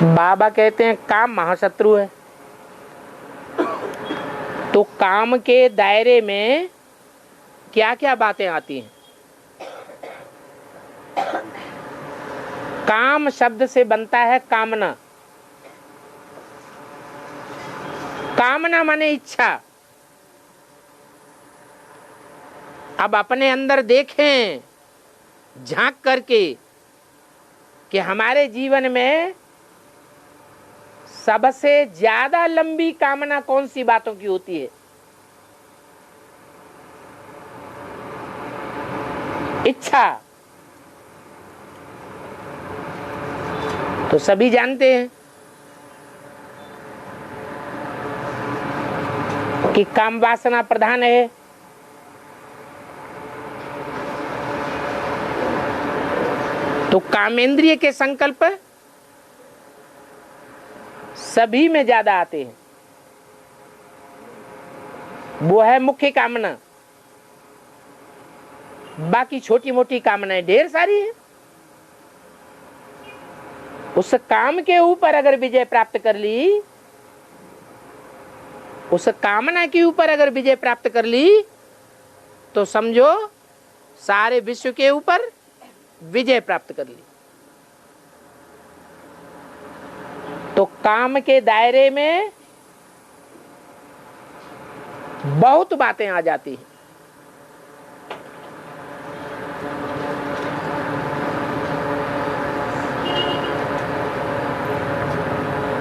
A: बाबा कहते हैं काम महाशत्रु है। तो काम के दायरे में क्या क्या बातें आती हैं? काम शब्द से बनता है कामना। कामना माने इच्छा। अब अपने अंदर देखें झांक करके कि हमारे जीवन में सबसे ज्यादा लंबी कामना कौन सी बातों की होती है? इच्छा। तो सभी जानते हैं कि काम वासना प्रधान है। तो कामेंद्रिय के संकल्प सभी में ज्यादा आते हैं। वो है मुख्य कामना। बाकी छोटी मोटी कामनाएं ढेर सारी हैं। उस काम के ऊपर अगर विजय प्राप्त कर ली, उस कामना के ऊपर अगर विजय प्राप्त कर ली, तो समझो सारे विश्व के ऊपर विजय प्राप्त कर ली। तो काम के दायरे में बहुत बातें आ जाती हैं।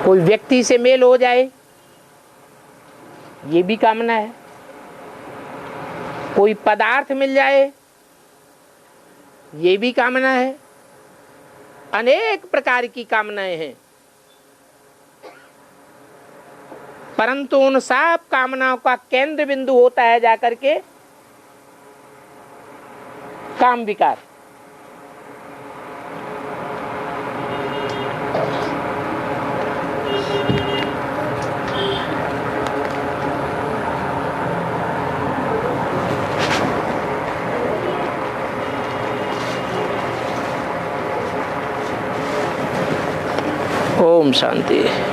A: कोई व्यक्ति से मेल हो जाए, ये भी कामना है। कोई पदार्थ मिल जाए, ये भी कामना है। अनेक प्रकार की कामनाएं हैं, परंतु उन सब कामनाओं का केंद्र बिंदु होता है जाकर के काम विकार। ओम शांति।